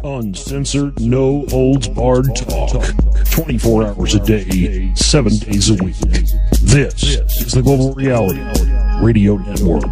Uncensored, no holds barred talk. 24 hours a day, 7 days a week. This is the Global Reality Radio Network.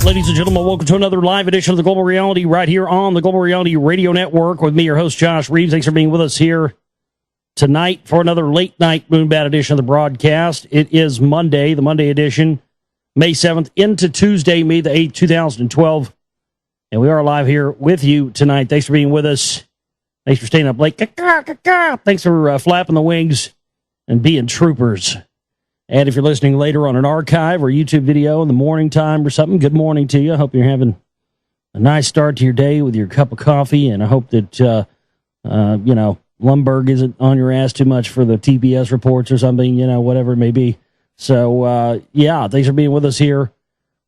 Ladies and gentlemen, welcome to another live edition of the Global Reality right here on the Global Reality Radio Network with me, your host, Josh Reeves. Thanks for being with us here tonight for another late night Moonbat edition of the broadcast. It is Monday, the Monday edition, May 7th into Tuesday, May the 8th, 2012. And we are live here with you tonight. Thanks for being with us. Thanks for staying up late. Thanks for flapping the wings and being troopers. And if you're listening later on an archive or YouTube video in the morning time or something, good morning to you. I hope you're having a nice start to your day with your cup of coffee. And I hope that, Lumberg isn't on your ass too much for the TBS reports or something, whatever it may be. So, thanks for being with us here.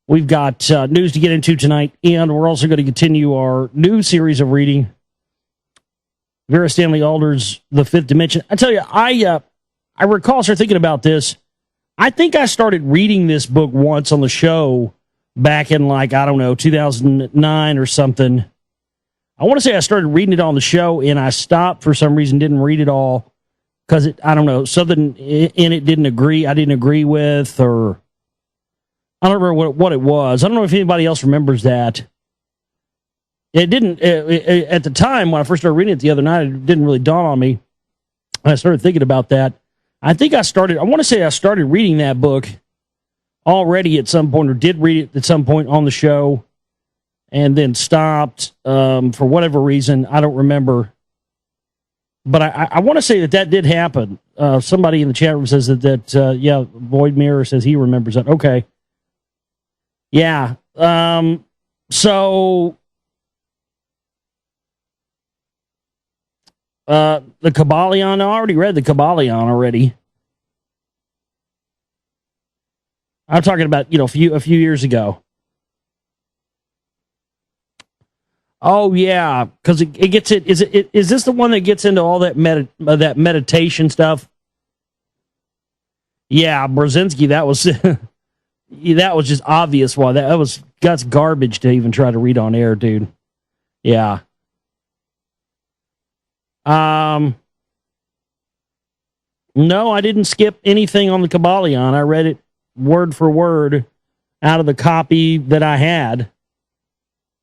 We've got news to get into tonight, and we're also going to continue our new series of reading Vera Stanley Alder's The Fifth Dimension. I tell you, I recall thinking about this. I think I started reading this book once on the show back in 2009 or something. I want to say I started reading it on the show and I stopped for some reason, didn't read it all because something in it I didn't agree with, or I don't remember what it was. I don't know if anybody else remembers that. It didn't, at the time when I first started reading it the other night, it didn't really dawn on me. And I started thinking about that. I want to say I started reading that book already at some point, or did read it at some point on the show, and then stopped for whatever reason. I don't remember. But I want to say that did happen. Somebody in the chat room says that Void Mirror says he remembers that. Okay. Yeah. So the Kabbalion, I already read the Kabbalion already. I'm talking about, a few years ago. Oh yeah, because it gets it. Is this the one that gets into all that that meditation stuff? Yeah, Brzezinski. That was that was just obvious. Why that's garbage to even try to read on air, dude. Yeah. No, I didn't skip anything on the Kabbalion. I read it word for word out of the copy that I had.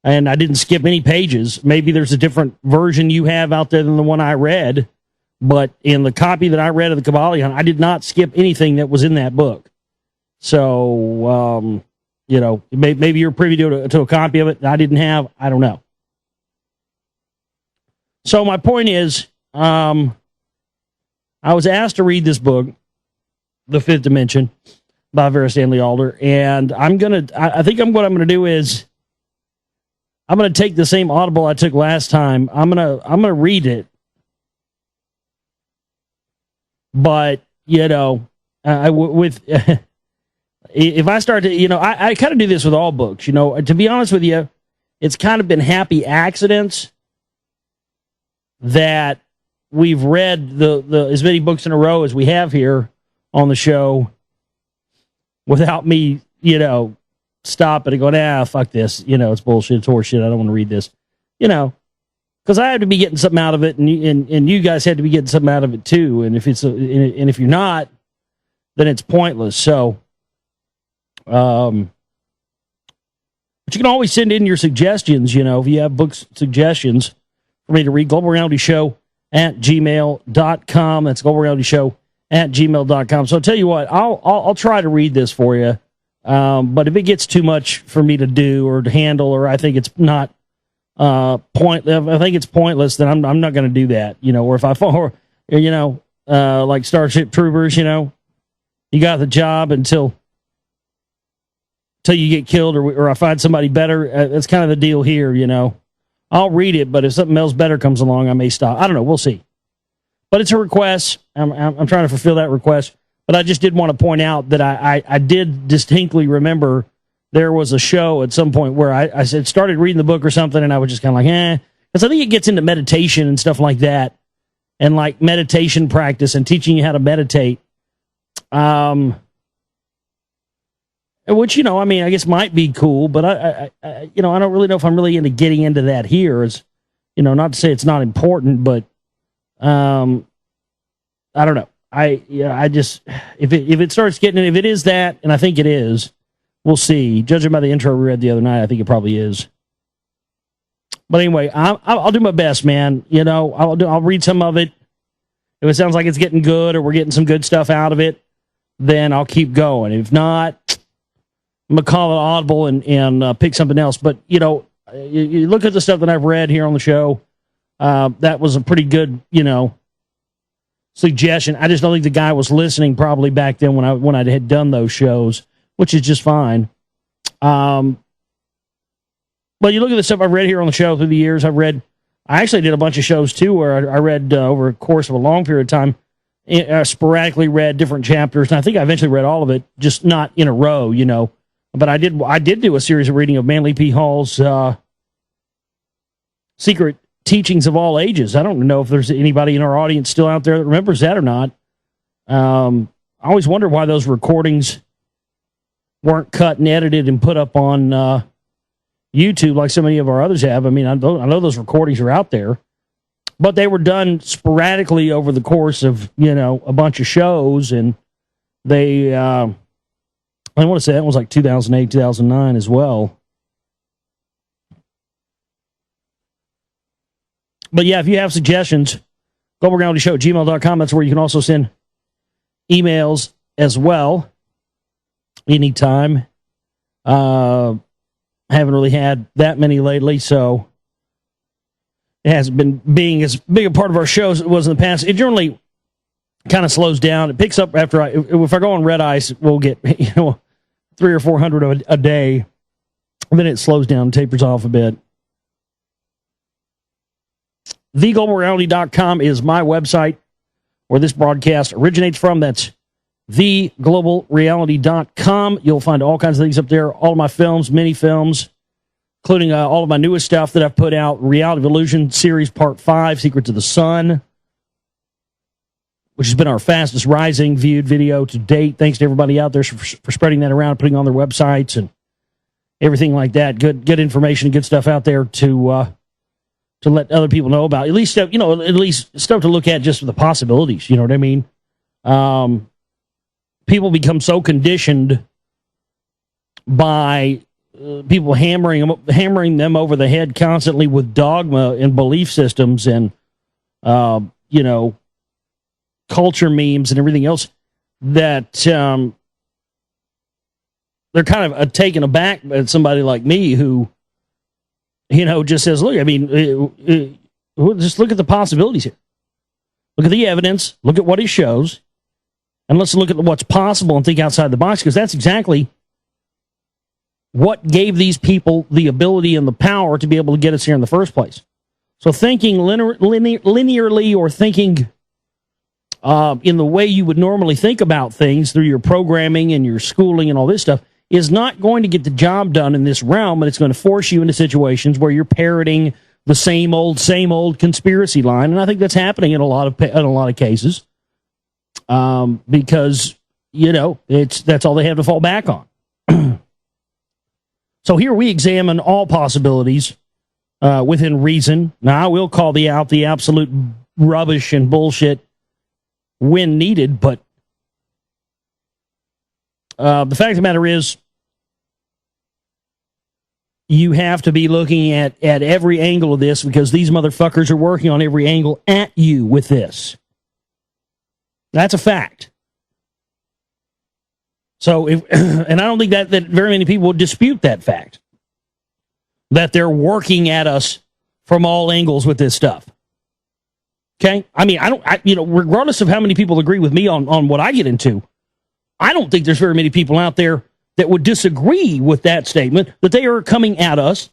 And I didn't skip any pages. Maybe there's a different version you have out there than the one I read. But in the copy that I read of the Kabbalion, I did not skip anything that was in that book. So, maybe you're privy to a copy of it that I didn't have. I don't know. So my point is, I was asked to read this book, The Fifth Dimension, by Vera Stanley Alder, and I think what I'm gonna do is I'm gonna take the same Audible I took last time. I'm gonna read it, but if I start to, I kind of do this with all books. To be honest with you, it's kind of been happy accidents that we've read the as many books in a row as we have here on the show without me, stopping and going, fuck this, it's bullshit, it's horseshit, I don't want to read this, because I have to be getting something out of it, and you guys had to be getting something out of it too. And if you're not, then it's pointless. So But you can always send in your suggestions, if you have book suggestions for me to read. globalrealityshow@gmail.com. That's globalrealityshow@gmail.com. So I'll tell you what, I'll try to read this for you. But if it gets too much for me to do or to handle, or I think it's not I think it's pointless, then I'm not going to do that. Or if I fall, like Starship Troopers, you got the job until you get killed, or I find somebody better. That's kind of the deal here. I'll read it, but if something else better comes along, I may stop. I don't know. We'll see. But it's a request. I'm trying to fulfill that request. But I just did want to point out that I did distinctly remember there was a show at some point where I said started reading the book or something, and I was just kind of like, because I think it gets into meditation and stuff like that, and like meditation practice and teaching you how to meditate. Which, I guess might be cool, but I don't really know if I'm really into getting into that here. It's, not to say it's not important, but, I don't know. I just, if it starts getting, if it is that, and I think it is, we'll see. Judging by the intro we read the other night, I think it probably is. But anyway, I'll do my best, man. I'll read some of it. If it sounds like it's getting good or we're getting some good stuff out of it, then I'll keep going. If not, I'm going to call it audible and pick something else. But, you look at the stuff that I've read here on the show. That was a pretty good, suggestion. I just don't think the guy was listening probably back then when I had done those shows, which is just fine. But you look at the stuff I've read here on the show through the years. I actually did a bunch of shows, too, where I read over a course of a long period of time. Sporadically read different chapters, and I think I eventually read all of it, just not in a row, But I did do a series of reading of Manly P. Hall's Secret Teachings of All Ages. I don't know if there's anybody in our audience still out there that remembers that or not. I always wonder why those recordings weren't cut and edited and put up on YouTube like so many of our others have. I mean, I know those recordings are out there, but they were done sporadically over the course of, a bunch of shows, and they, I want to say that was like 2008, 2009 as well. But yeah, if you have suggestions, globalrealityshow@gmail.com. That's where you can also send emails as well. Anytime. Haven't really had that many lately, so it hasn't been being as big a part of our shows as it was in the past. It generally kind of slows down. It picks up after if I go on red ice, we'll get 300 or 400 a day. And then it slows down, tapers off a bit. TheGlobalReality.com is my website where this broadcast originates from. That's TheGlobalReality.com. You'll find all kinds of things up there. All of my films, mini films, including all of my newest stuff that I've put out. Reality of Illusion Series Part 5, Secrets of the Sun, which has been our fastest rising viewed video to date. Thanks to everybody out there for spreading that around, putting on their websites and everything like that. Good information, good stuff out there to let other people know about. At least stuff to look at just for the possibilities. You know what I mean? People become so conditioned by people hammering them over the head constantly with dogma and belief systems and culture memes and everything else that they're kind of taken aback at somebody like me who just says, look, I mean, just look at the possibilities here. Look at the evidence, look at what it shows, and let's look at what's possible and think outside the box, because that's exactly what gave these people the ability and the power to be able to get us here in the first place. So thinking linearly or thinking in the way you would normally think about things through your programming and your schooling and all this stuff is not going to get the job done in this realm, and it's going to force you into situations where you're parroting the same old conspiracy line. And I think that's happening in a lot of cases, because that's all they have to fall back on. So here we examine all possibilities within reason. Now I will call the absolute rubbish and bullshit when needed, but the fact of the matter is, you have to be looking at every angle of this because these motherfuckers are working on every angle at you with this. That's a fact. So, and I don't think that very many people would dispute that fact, that they're working at us from all angles with this stuff. Okay? I mean, regardless of how many people agree with me on what I get into, I don't think there's very many people out there that would disagree with that statement, that they are coming at us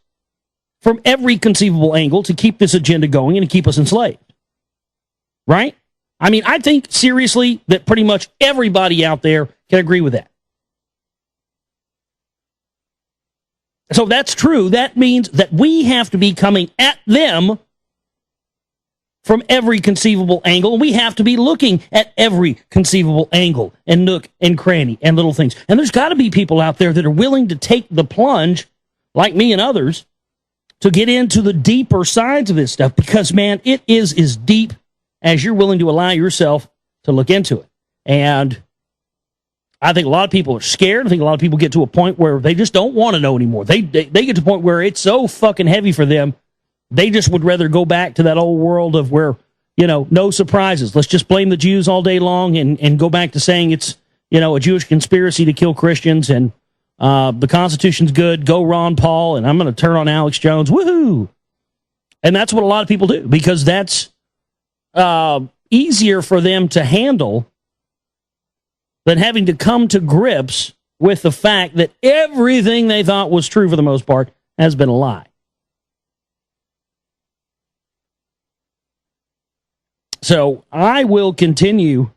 from every conceivable angle to keep this agenda going and to keep us enslaved. Right? I mean, I think seriously that pretty much everybody out there can agree with that. So that's true. That means that we have to be coming at them from every conceivable angle. We have to be looking at every conceivable angle and nook and cranny and little things. And there's got to be people out there that are willing to take the plunge, like me and others, to get into the deeper sides of this stuff because, man, it is as deep as you're willing to allow yourself to look into it. And I think a lot of people are scared. I think a lot of people get to a point where they just don't want to know anymore. They get to a point where it's so fucking heavy for them, they just would rather go back to that old world of where, no surprises. Let's just blame the Jews all day long and go back to saying it's, a Jewish conspiracy to kill Christians and the Constitution's good. Go Ron Paul, and I'm going to turn on Alex Jones. Woohoo! And that's what a lot of people do because that's easier for them to handle than having to come to grips with the fact that everything they thought was true for the most part has been a lie. So I will continue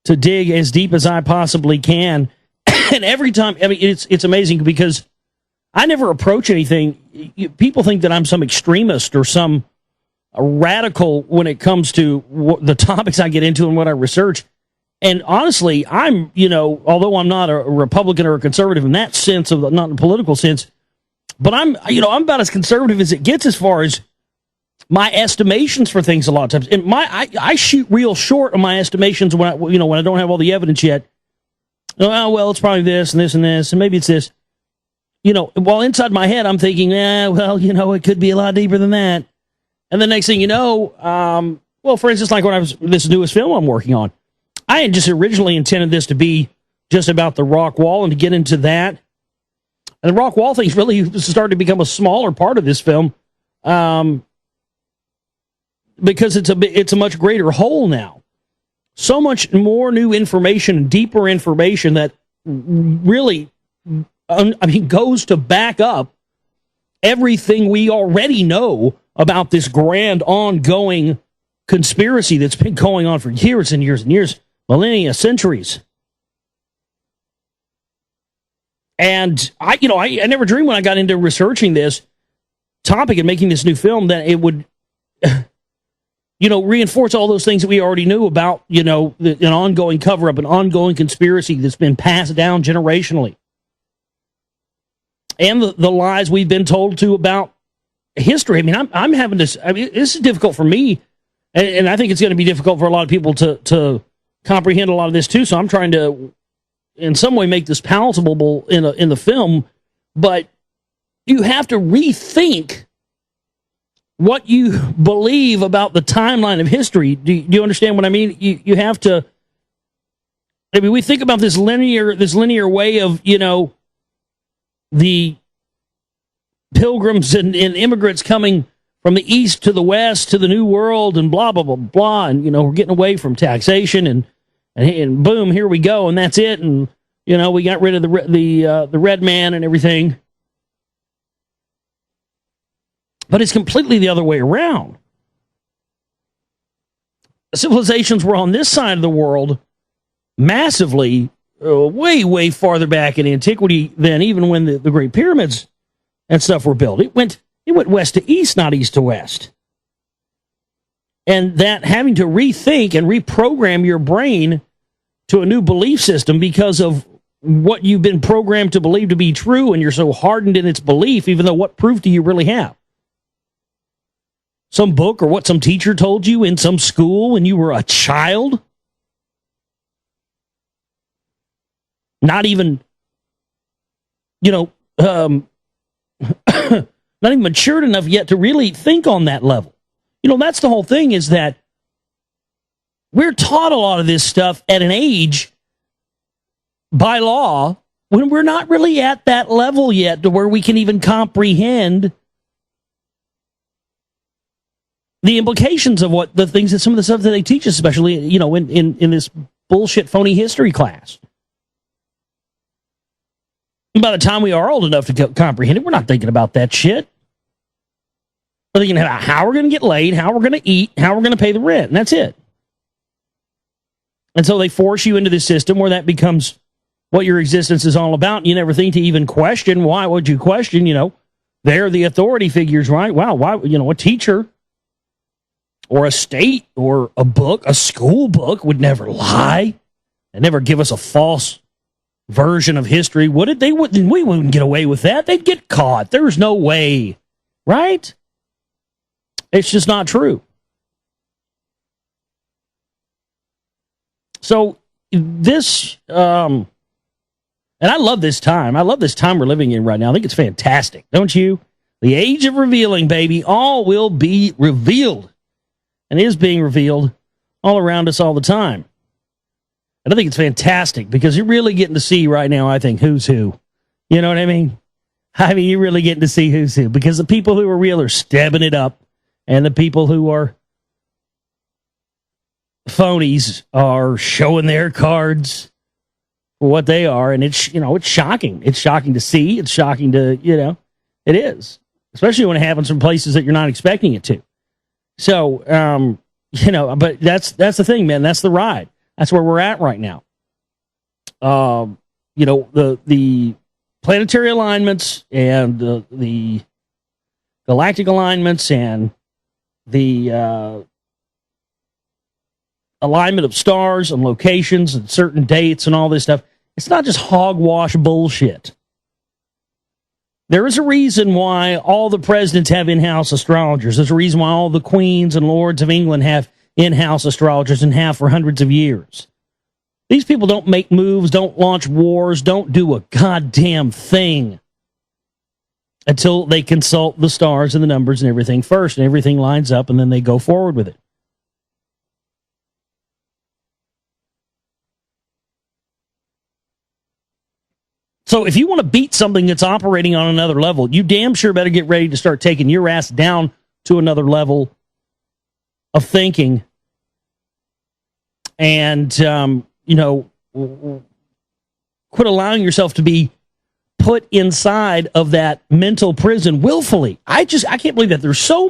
to dig as deep as I possibly can. And every time, I mean, it's amazing because I never approach anything. People think that I'm some extremist or some radical when it comes to the topics I get into and what I research. And honestly, I'm, although I'm not a Republican or a conservative in that sense, not in a political sense, but I'm about as conservative as it gets as far as my estimations for things a lot of times. And I shoot real short on my estimations when I don't have all the evidence yet. Oh, well, it's probably this and this and this, and maybe it's this. While inside my head, I'm thinking, it could be a lot deeper than that. And the next thing you know, for instance, like when this newest film I'm working on, I had just originally intended this to be just about the rock wall and to get into that. And the rock wall thing's really started to become a smaller part of this film because it's a much greater whole now. So much more new information, deeper information that really, goes to back up everything we already know about this grand ongoing conspiracy that's been going on for years and years and years, millennia, centuries. And I never dreamed when I got into researching this topic and making this new film that it would, reinforce all those things that we already knew about, an ongoing cover-up, an ongoing conspiracy that's been passed down generationally. And the lies we've been told to about history. I mean, I'm having this, this is difficult for me, and I think it's going to be difficult for a lot of people to comprehend a lot of this too, so I'm trying to, in some way, make this palatable in the film, but you have to rethink what you believe about the timeline of history. Do you understand what I mean? You have to, we think about this linear way of, the pilgrims and immigrants coming from the east to the west to the new world and blah, blah, blah, blah. And, we're getting away from taxation and boom, here we go. And that's it. And, we got rid of the red man and everything. But it's completely the other way around. Civilizations were on this side of the world massively, way, way farther back in antiquity than even when the Great Pyramids and stuff were built. It went west to east, not east to west. And that having to rethink and reprogram your brain to a new belief system because of what you've been programmed to believe to be true, and you're so hardened in its belief, even though what proof do you really have? Some book or what some teacher told you in some school when you were a child? Not even, not even matured enough yet to really think on that level. That's the whole thing, is that we're taught a lot of this stuff at an age by law when we're not really at that level yet to where we can even comprehend the implications of what the things that some of the stuff that they teach us, especially, in this bullshit phony history class. And by the time we are old enough to comprehend it, we're not thinking about that shit. We're thinking about how we're going to get laid, how we're going to eat, how we're going to pay the rent, and that's it. And so they force you into this system where that becomes what your existence is all about. And you never think to even question. Why would you question? They're the authority figures, right? Wow, why? A teacher or a state or a book, a school book would never lie and never give us a false version of history, would it? We wouldn't get away with that. They'd get caught. There's no way, right? It's just not true. So this, and I love this time. I love this time we're living in right now. I think it's fantastic, don't you? The age of revealing, baby. All will be revealed and is being revealed all around us all the time. And I think it's fantastic because you're really getting to see right now, I think, who's who. You know what I mean? You're really getting to see who's who, because the people who are real are stepping it up, and the people who are phonies are showing their cards for what they are. And it's shocking. It's shocking to see. It's shocking to, it is, especially when it happens from places that you're not expecting it to. So, but that's the thing, man. That's the ride. That's where we're at right now. The planetary alignments and the galactic alignments and the alignment of stars and locations and certain dates and all this stuff. It's not just hogwash bullshit. There is a reason why all the presidents have in-house astrologers. There's a reason why all the queens and lords of England have in-house astrologers and have for hundreds of years. These people don't make moves, don't launch wars, don't do a goddamn thing until they consult the stars and the numbers and everything first, and everything lines up, and then they go forward with it. So if you want to beat something that's operating on another level, you damn sure better get ready to start taking your ass down to another level of thinking and, quit allowing yourself to be put inside of that mental prison willfully. I can't believe that there's so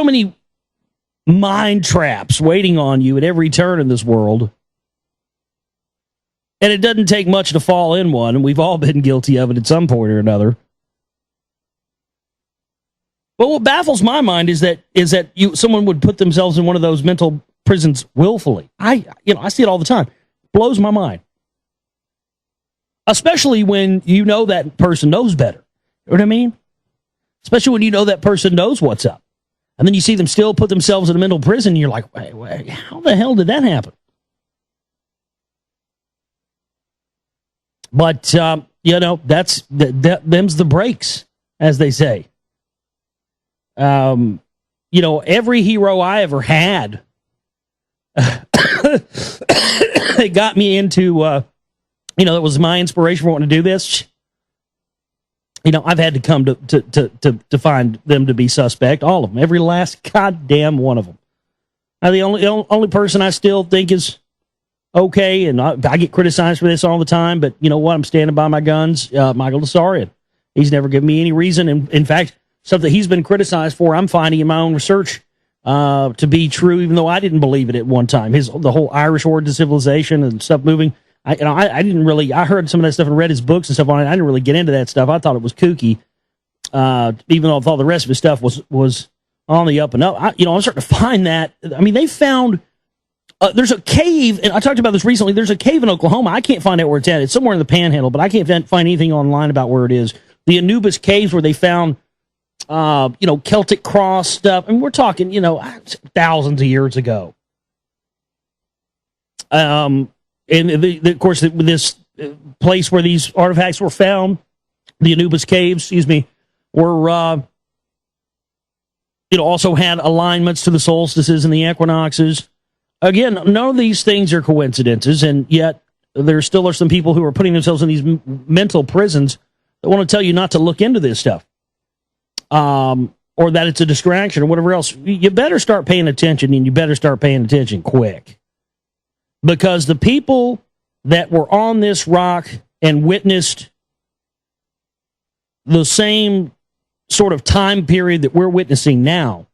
many mind traps waiting on you at every turn in this world. And it doesn't take much to fall in one, and we've all been guilty of it at some point or another. But what baffles my mind is that someone would put themselves in one of those mental prisons willfully. I see it all the time. Blows my mind. Especially when you know that person knows better. You know what I mean? Especially when you know that person knows what's up. And then you see them still put themselves in a mental prison, and you're like, wait, how the hell did that happen? But, them's the breaks, as they say. Every hero I ever had, it got me into, that was my inspiration for wanting to do this. I've had to come to find them to be suspect, all of them, every last goddamn one of them. Now, the only person I still think is okay, and I get criticized for this all the time, but you know what? I'm standing by my guns. Michael Desarian. He's never given me any reason. And in fact, something he's been criticized for, I'm finding in my own research to be true, even though I didn't believe it at one time. The whole Irish Ode to Civilization and stuff moving. I didn't really. I heard some of that stuff and read his books and stuff on it. I didn't really get into that stuff. I thought it was kooky, even though I thought the rest of his stuff was on the up and up. I'm starting to find that. I mean, they found. There's a cave, and I talked about this recently. There's a cave in Oklahoma. I can't find out where it's at. It's somewhere in the Panhandle, but I can't find anything online about where it is. The Anubis Caves, where they found, Celtic cross stuff. I mean, we're talking, thousands of years ago. And of course, this place where these artifacts were found the Anubis caves, were also had alignments to the solstices and the equinoxes. Again, none of these things are coincidences, and yet there still are some people who are putting themselves in these mental prisons that want to tell you not to look into this stuff, or that it's a distraction or whatever else. You better start paying attention, and you better start paying attention quick. Because the people that were on this rock and witnessed the same sort of time period that we're witnessing now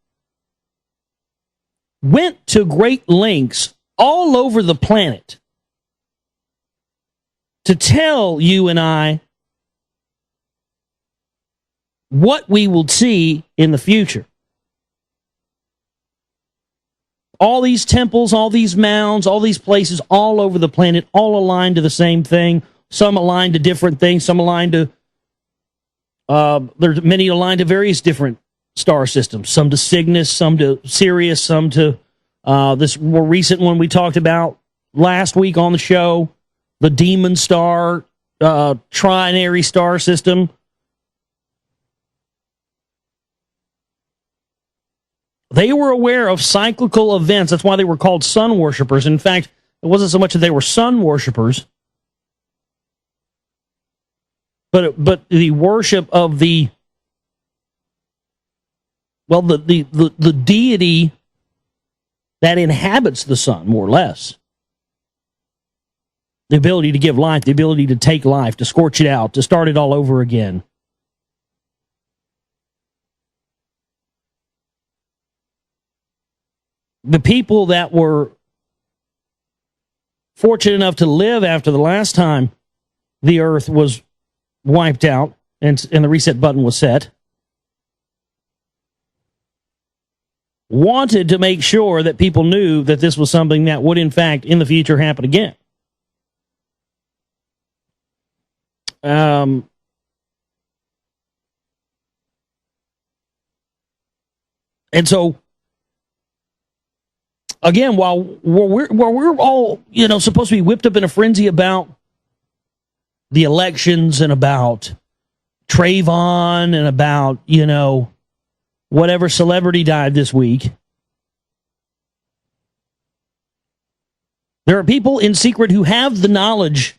went to great lengths all over the planet to tell you and I what we will see in the future. All these temples, all these mounds, all these places all over the planet, all aligned to the same thing. Some aligned to different things. Some aligned to, there's many aligned to various different star systems. Some to Cygnus, some to Sirius, some to this more recent one we talked about last week on the show, the Demon Star trinary star system. They were aware of cyclical events. That's why they were called sun worshipers. In fact, it wasn't so much that they were sun worshipers, but the worship of the deity that inhabits the sun, more or less. The ability to give life, the ability to take life, to scorch it out, to start it all over again. The people that were fortunate enough to live after the last time the Earth was wiped out and the reset button was set wanted to make sure that people knew that this was something that would, in fact, in the future happen again. And so, again, while we're all, supposed to be whipped up in a frenzy about the elections and about Trayvon and about, whatever celebrity died this week, there are people in secret who have the knowledge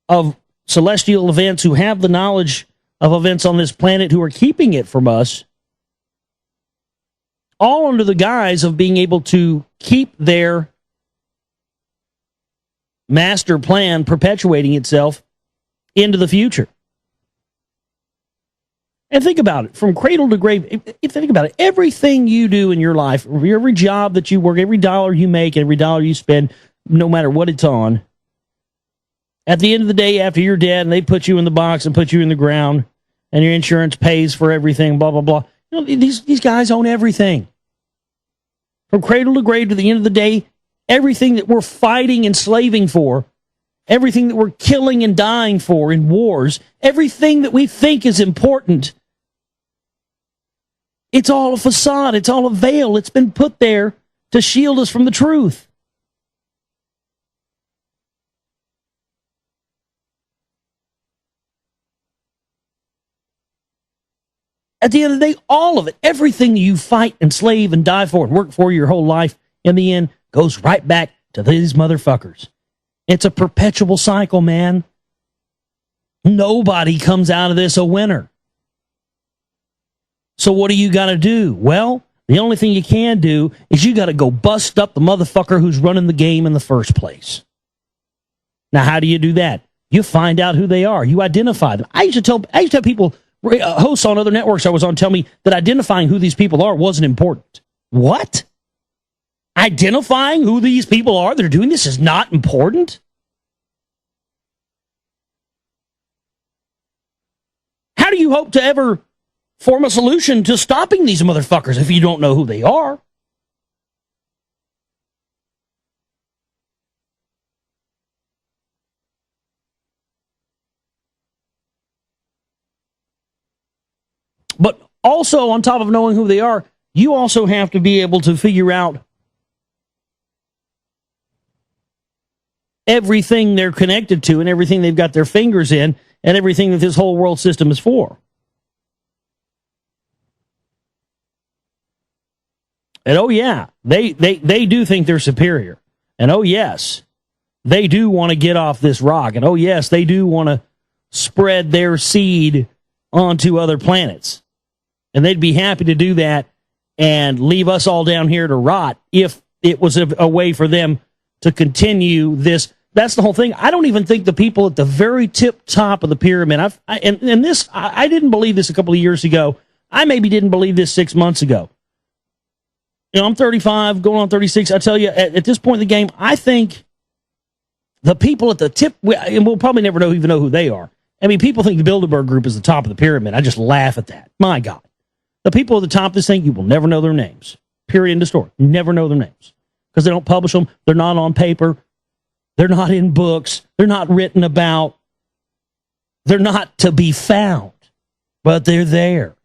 of celestial events, who have the knowledge of events on this planet, who are keeping it from us, all under the guise of being able to keep their master plan perpetuating itself into the future. And think about it, from cradle to grave, think about it, everything you do in your life, every job that you work, every dollar you make, every dollar you spend, no matter what it's on, at the end of the day, after you're dead and they put you in the box and put you in the ground and your insurance pays for everything, blah, blah, blah, these guys own everything. From cradle to grave, to the end of the day, everything that we're fighting and slaving for, everything that we're killing and dying for in wars, everything that we think is important, it's all a facade, it's all a veil. It's been put there to shield us from the truth. At the end of the day, all of it, everything you fight and slave and die for and work for your whole life, in the end, goes right back to these motherfuckers. It's a perpetual cycle, man. Nobody comes out of this a winner. So what do you got to do? Well, the only thing you can do is you got to go bust up the motherfucker who's running the game in the first place. Now, how do you do that? You find out who they are. You identify them. I used to tell people, hosts on other networks I was on, tell me that identifying who these people are wasn't important. What? Identifying who these people are that are doing this is not important? How do you hope to ever form a solution to stopping these motherfuckers if you don't know who they are? But also, on top of knowing who they are, you also have to be able to figure out everything they're connected to and everything they've got their fingers in and everything that this whole world system is for. And oh yeah, they do think they're superior. And oh yes, they do want to get off this rock. And oh yes, they do want to spread their seed onto other planets. And they'd be happy to do that and leave us all down here to rot if it was a way for them to continue this. That's the whole thing. I don't even think the people at the very tip top of the pyramid, I didn't believe this a couple of years ago. I maybe didn't believe this 6 months ago. You know, I'm 35, going on 36. I tell you, at this point in the game, I think the people at the tip, and we'll probably never even know who they are. I mean, people think the Bilderberg Group is the top of the pyramid. I just laugh at that. My God. The people at the top of this thing, you will never know their names. Period, end of story. Never know their names. Because they don't publish them. They're not on paper. They're not in books. They're not written about. They're not to be found. But they're there.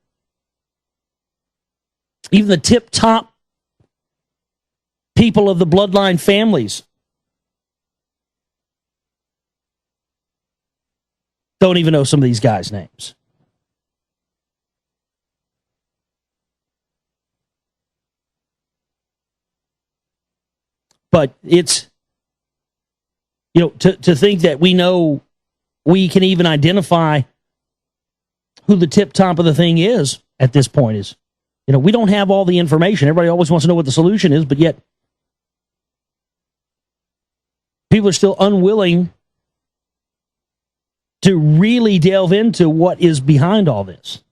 Even the tip-top people of the bloodline families don't even know some of these guys' names. But it's, you know, to think that we know, we can even identify who the tip top of the thing is at this point is, you know, we don't have all the information. Everybody always wants to know what the solution is, but yet people are still unwilling to really delve into what is behind all this.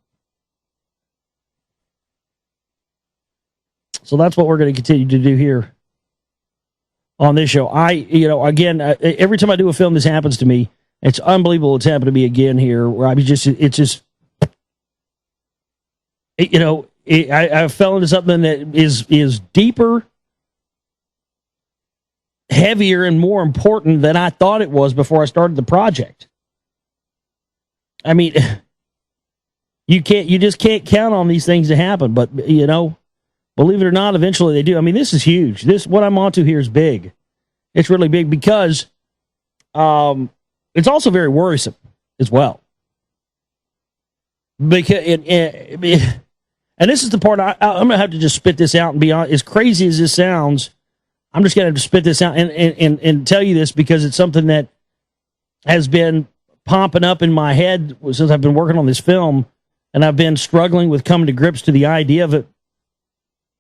So that's what we're going to continue to do here on this show. Again, every time I do a film, this happens to me. It's unbelievable. It's happened to me again here, where I fell into something that is deeper, heavier, and more important than I thought it was before I started the project. I mean, you just can't count on these things to happen, but you know, believe it or not, eventually they do. I mean, this is huge. What I'm onto here is big. It's really big because it's also very worrisome as well. Because and this is the part I'm going to have to just spit this out and be honest. As crazy as this sounds, I'm just going to have to spit this out and tell you this because it's something that has been popping up in my head since I've been working on this film, and I've been struggling with coming to grips to the idea of it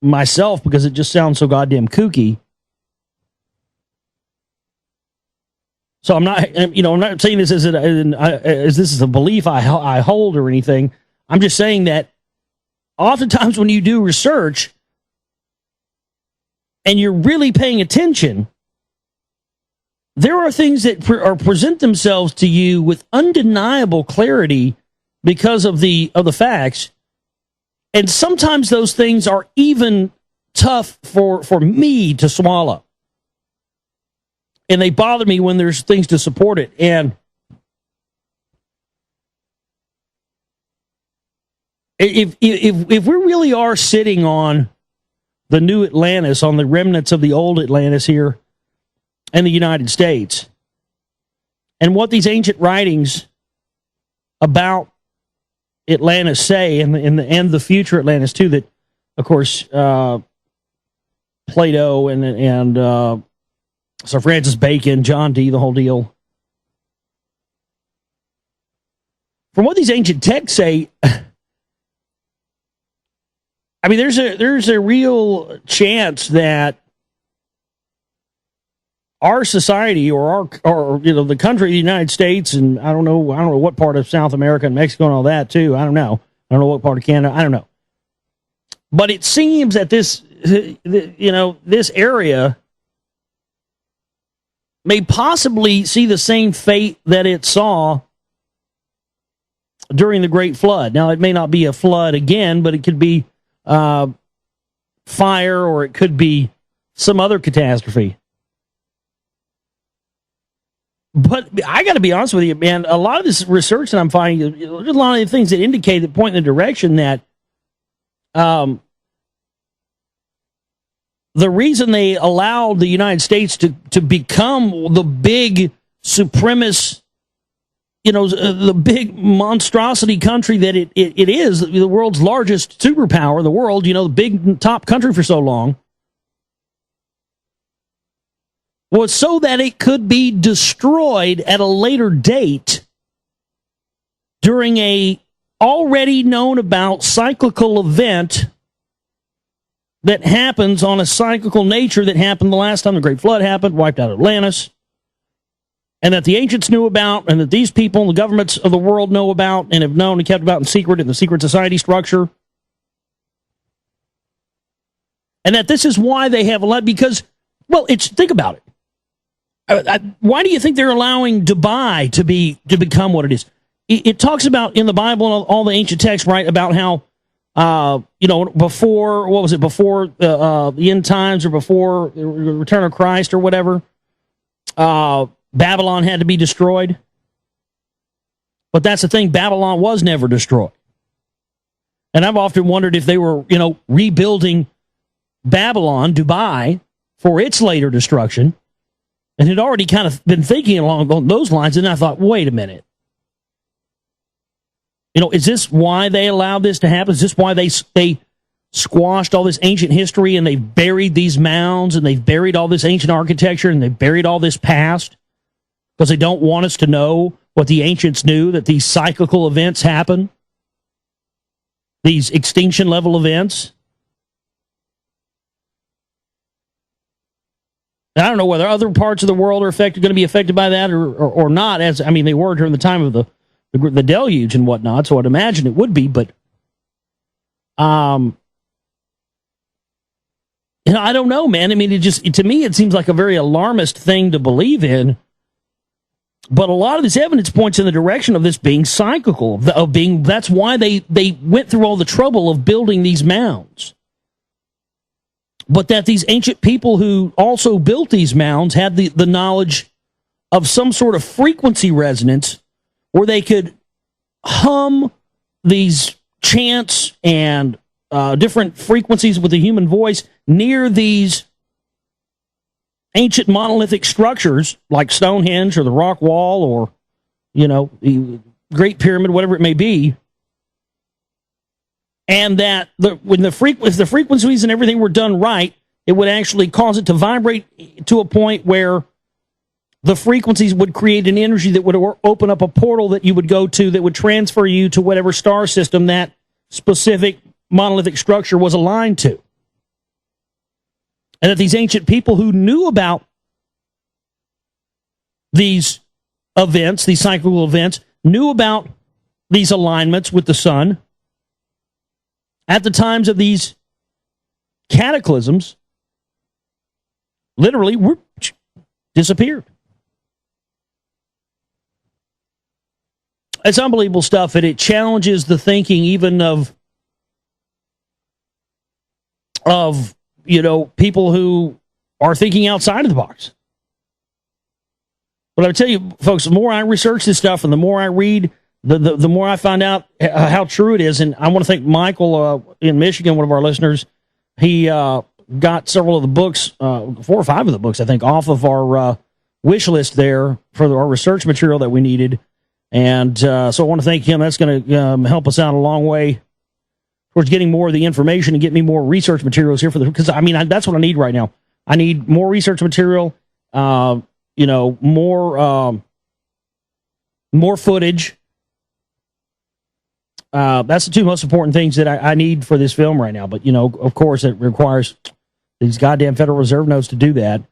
myself because it just sounds so goddamn kooky. So I'm not saying this as this is a belief I hold or anything. I'm just saying that oftentimes when you do research and you're really paying attention, there are things that present themselves to you with undeniable clarity because of the facts. And sometimes those things are even tough for me to swallow. And they bother me when there's things to support it. And if we really are sitting on the new Atlantis, on the remnants of the old Atlantis here in the United States, and what these ancient writings about Atlantis say, and the future Atlantis too, that of course Plato and Sir Francis Bacon, John Dee, the whole deal. From what these ancient texts say, I mean, there's a real chance that our society or the country, the United States, and I don't know what part of South America and Mexico and all that too. I don't know what part of Canada. I don't know. But it seems that this area may possibly see the same fate that it saw during the Great Flood. Now, it may not be a flood again, but it could be fire, or it could be some other catastrophe. But I got to be honest with you, man, a lot of this research that I'm finding, there's a lot of things that indicate, that point in the direction that the reason they allowed the United States to become the big supremacist, the big monstrosity country that it is, the world's largest superpower in the world, the big top country for so long, was so that it could be destroyed at a later date during a already known about cyclical event that happens on a cyclical nature that happened the last time the Great Flood happened, wiped out Atlantis, and that the ancients knew about, and that these people and the governments of the world know about and have known and kept about in secret in the secret society structure. And that this is why they have a lot, because, think about it. Why do you think they're allowing Dubai to become what it is? It talks about in the Bible and all the ancient texts, right, about how, before, what was it, before the end times or before the return of Christ or whatever, Babylon had to be destroyed. But that's the thing, Babylon was never destroyed. And I've often wondered if they were, rebuilding Babylon, Dubai, for its later destruction, and had already kind of been thinking along those lines, and I thought, wait a minute. Is this why they allowed this to happen? Is this why they squashed all this ancient history and they've buried these mounds and they've buried all this ancient architecture and they've buried all this past? Because they don't want us to know what the ancients knew, that these cyclical events happen? These extinction level events? I don't know whether other parts of the world are going to be affected by that or not. They were during the time of the deluge and whatnot, so I'd imagine it would be, but I don't know, man. To me, it seems like a very alarmist thing to believe in, but a lot of this evidence points in the direction of this being cyclical, that's why they went through all the trouble of building these mounds. But that these ancient people who also built these mounds had the knowledge of some sort of frequency resonance where they could hum these chants and different frequencies with the human voice near these ancient monolithic structures like Stonehenge or the Rock Wall or, the Great Pyramid, whatever it may be. And that if the frequencies and everything were done right, it would actually cause it to vibrate to a point where the frequencies would create an energy that would open up a portal that you would go to that would transfer you to whatever star system that specific monolithic structure was aligned to. And that these ancient people who knew about these events, these cyclical events, knew about these alignments with the sun at the times of these cataclysms, literally disappeared. It's unbelievable stuff, and it challenges the thinking even of people who are thinking outside of the box. But I tell you, folks, the more I research this stuff and the more I read, the more I find out how true it is. And I want to thank Michael in Michigan, one of our listeners. He got several of the books, 4 or 5 of the books, I think, off of our wish list there for our research material that we needed. And so I want to thank him. That's going to help us out a long way towards getting more of the information and get me more research materials here because that's what I need right now. I need more research material, more footage. That's the 2 most important things that I need for this film right now. But, of course, it requires these goddamn Federal Reserve notes to do that.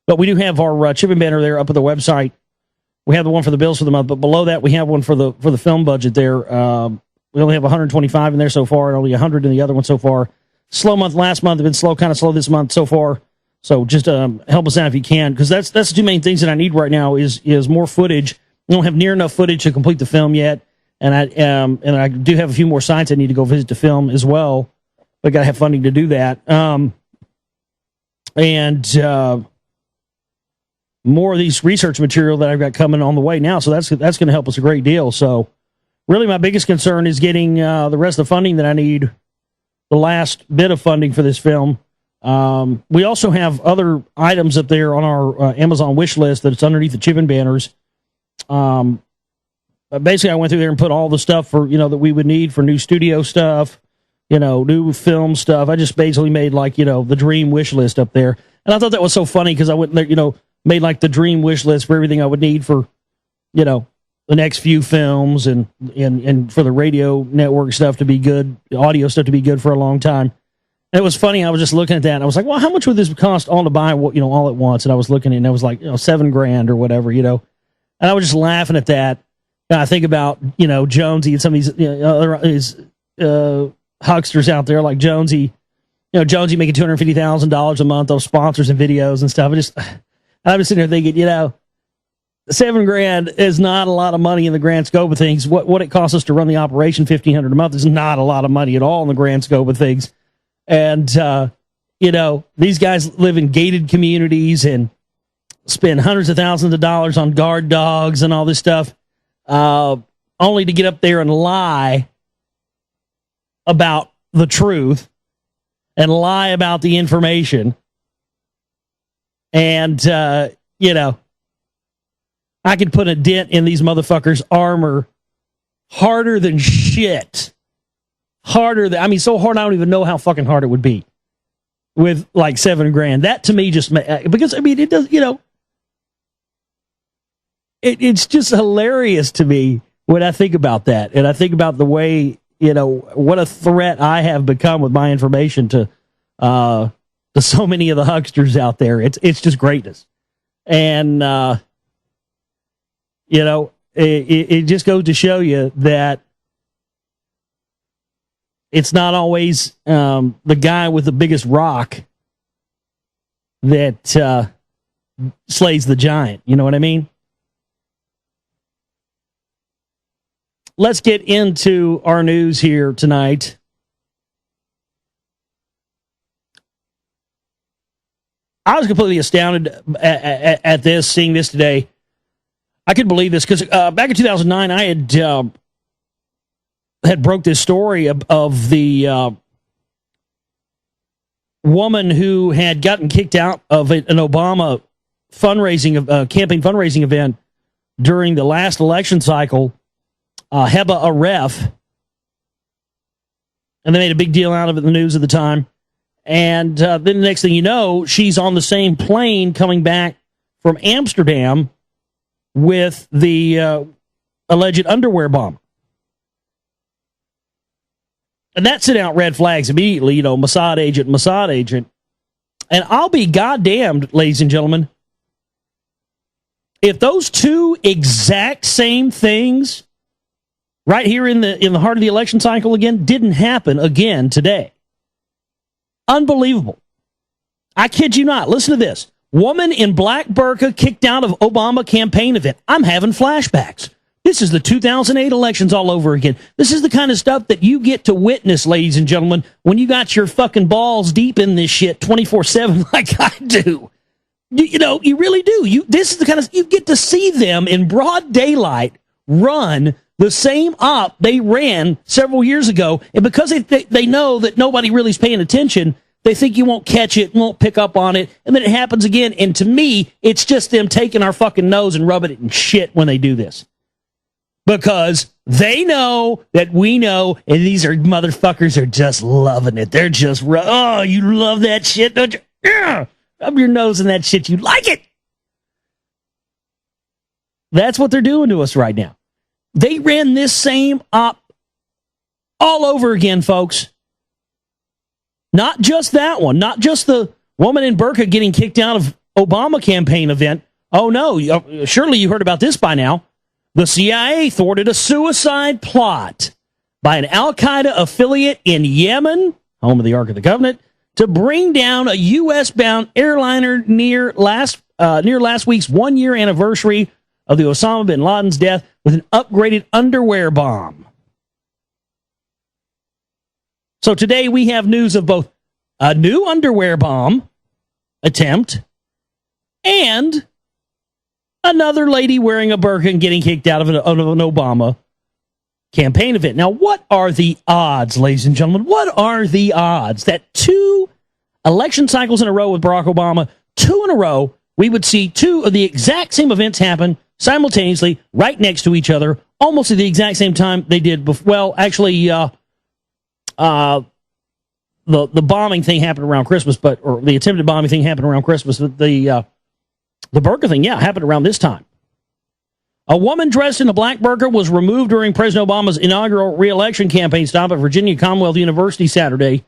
But we do have our chipping banner there up at the website. We have the one for the bills for the month, but below that we have one for the film budget there. We only have 125 in there so far, and only 100 in the other one so far. Slow month last month, been kind of slow this month so far. So just help us out if you can, because that's the 2 main things that I need right now is more footage. We don't have near enough footage to complete the film yet, and I do have a few more sites I need to go visit to film as well. But I got to have funding to do that. More of these research material that I've got coming on the way now. So that's going to help us a great deal. So really my biggest concern is getting the rest of the funding that I need, the last bit of funding for this film. We also have other items up there on our Amazon wish list that it's underneath the chipping banners. basically, I went through there and put all the stuff for, that we would need for new studio stuff, new film stuff. I just basically made the dream wish list up there. And I thought that was so funny because I went there, made the dream wish list for everything I would need for, the next few films and for the radio network stuff to be good, audio stuff to be good for a long time. And it was funny. I was just looking at that and I was like, well, how much would this cost all to buy, all at once? And I was looking and it was like, $7,000 or whatever, And I was just laughing at that. And I think about, Jonesy and some of these, other hucksters out there like Jonesy, Jonesy making $250,000 a month of sponsors and videos and stuff. I was sitting there thinking, $7,000 is not a lot of money in the grand scope of things. What it costs us to run the operation, $1,500 a month, is not a lot of money at all in the grand scope of things. And these guys live in gated communities and spend hundreds of thousands of dollars on guard dogs and all this stuff, only to get up there and lie about the truth and lie about the information. And I could put a dent in these motherfuckers' armor harder than shit. So hard I don't even know how fucking hard it would be with $7,000. That to me just, because it does, it's just hilarious to me when I think about that. And I think about the way, what a threat I have become with my information to so many of the hucksters out there. It's just greatness. And, it just goes to show you that it's not always the guy with the biggest rock that slays the giant. You know what I mean? Let's get into our news here tonight. I was completely astounded at this, seeing this today. I couldn't believe this because back in 2009, I had broke this story of the woman who had gotten kicked out of an Obama campaign fundraising event during the last election cycle, Heba Aref, and they made a big deal out of it in the news at the time. And then the next thing you know, she's on the same plane coming back from Amsterdam with the alleged underwear bomb. And that sent out red flags immediately, Mossad agent. And I'll be goddamned, ladies and gentlemen, if those two exact same things right here in the heart of the election cycle again didn't happen again today. Unbelievable. I kid you not. Listen to this. Woman in black burqa kicked out of Obama campaign event. I'm having flashbacks. This is the 2008 elections all over again. This is the kind of stuff that you get to witness, ladies and gentlemen, when you got your fucking balls deep in this shit 24/7 like I do. You really do. This is the kind of, you get to see them in broad daylight run the same op they ran several years ago. And because they know that nobody really is paying attention, they think you won't catch it, won't pick up on it, and then it happens again. And to me, it's just them taking our fucking nose and rubbing it in shit when they do this. Because they know that we know, and these motherfuckers are just loving it. They're just, oh, you love that shit, don't you? Yeah, rub your nose in that shit. You like it. That's what they're doing to us right now. They ran this same op all over again, folks. Not just that one, not just the woman in burqa getting kicked out of Obama campaign event. Oh, no, surely you heard about this by now. The CIA thwarted a suicide plot by an Al-Qaeda affiliate in Yemen, home of the Ark of the Covenant, to bring down a U.S.-bound airliner near last week's one-year anniversary of the Osama bin Laden's death with an upgraded underwear bomb. So today we have news of both a new underwear bomb attempt and another lady wearing a burqa and getting kicked out of an Obama campaign event. Now, what are the odds, ladies and gentlemen? What are the odds that 2 election cycles in a row with Barack Obama, 2 in a row, we would see 2 of the exact same events happen simultaneously right next to each other almost at the exact same time they did before. Well, actually, the bombing thing happened around Christmas, or the attempted bombing thing happened around Christmas. But the burqa thing, happened around this time. A woman dressed in a black burqa was removed during President Obama's inaugural re-election campaign stop at Virginia Commonwealth University Saturday.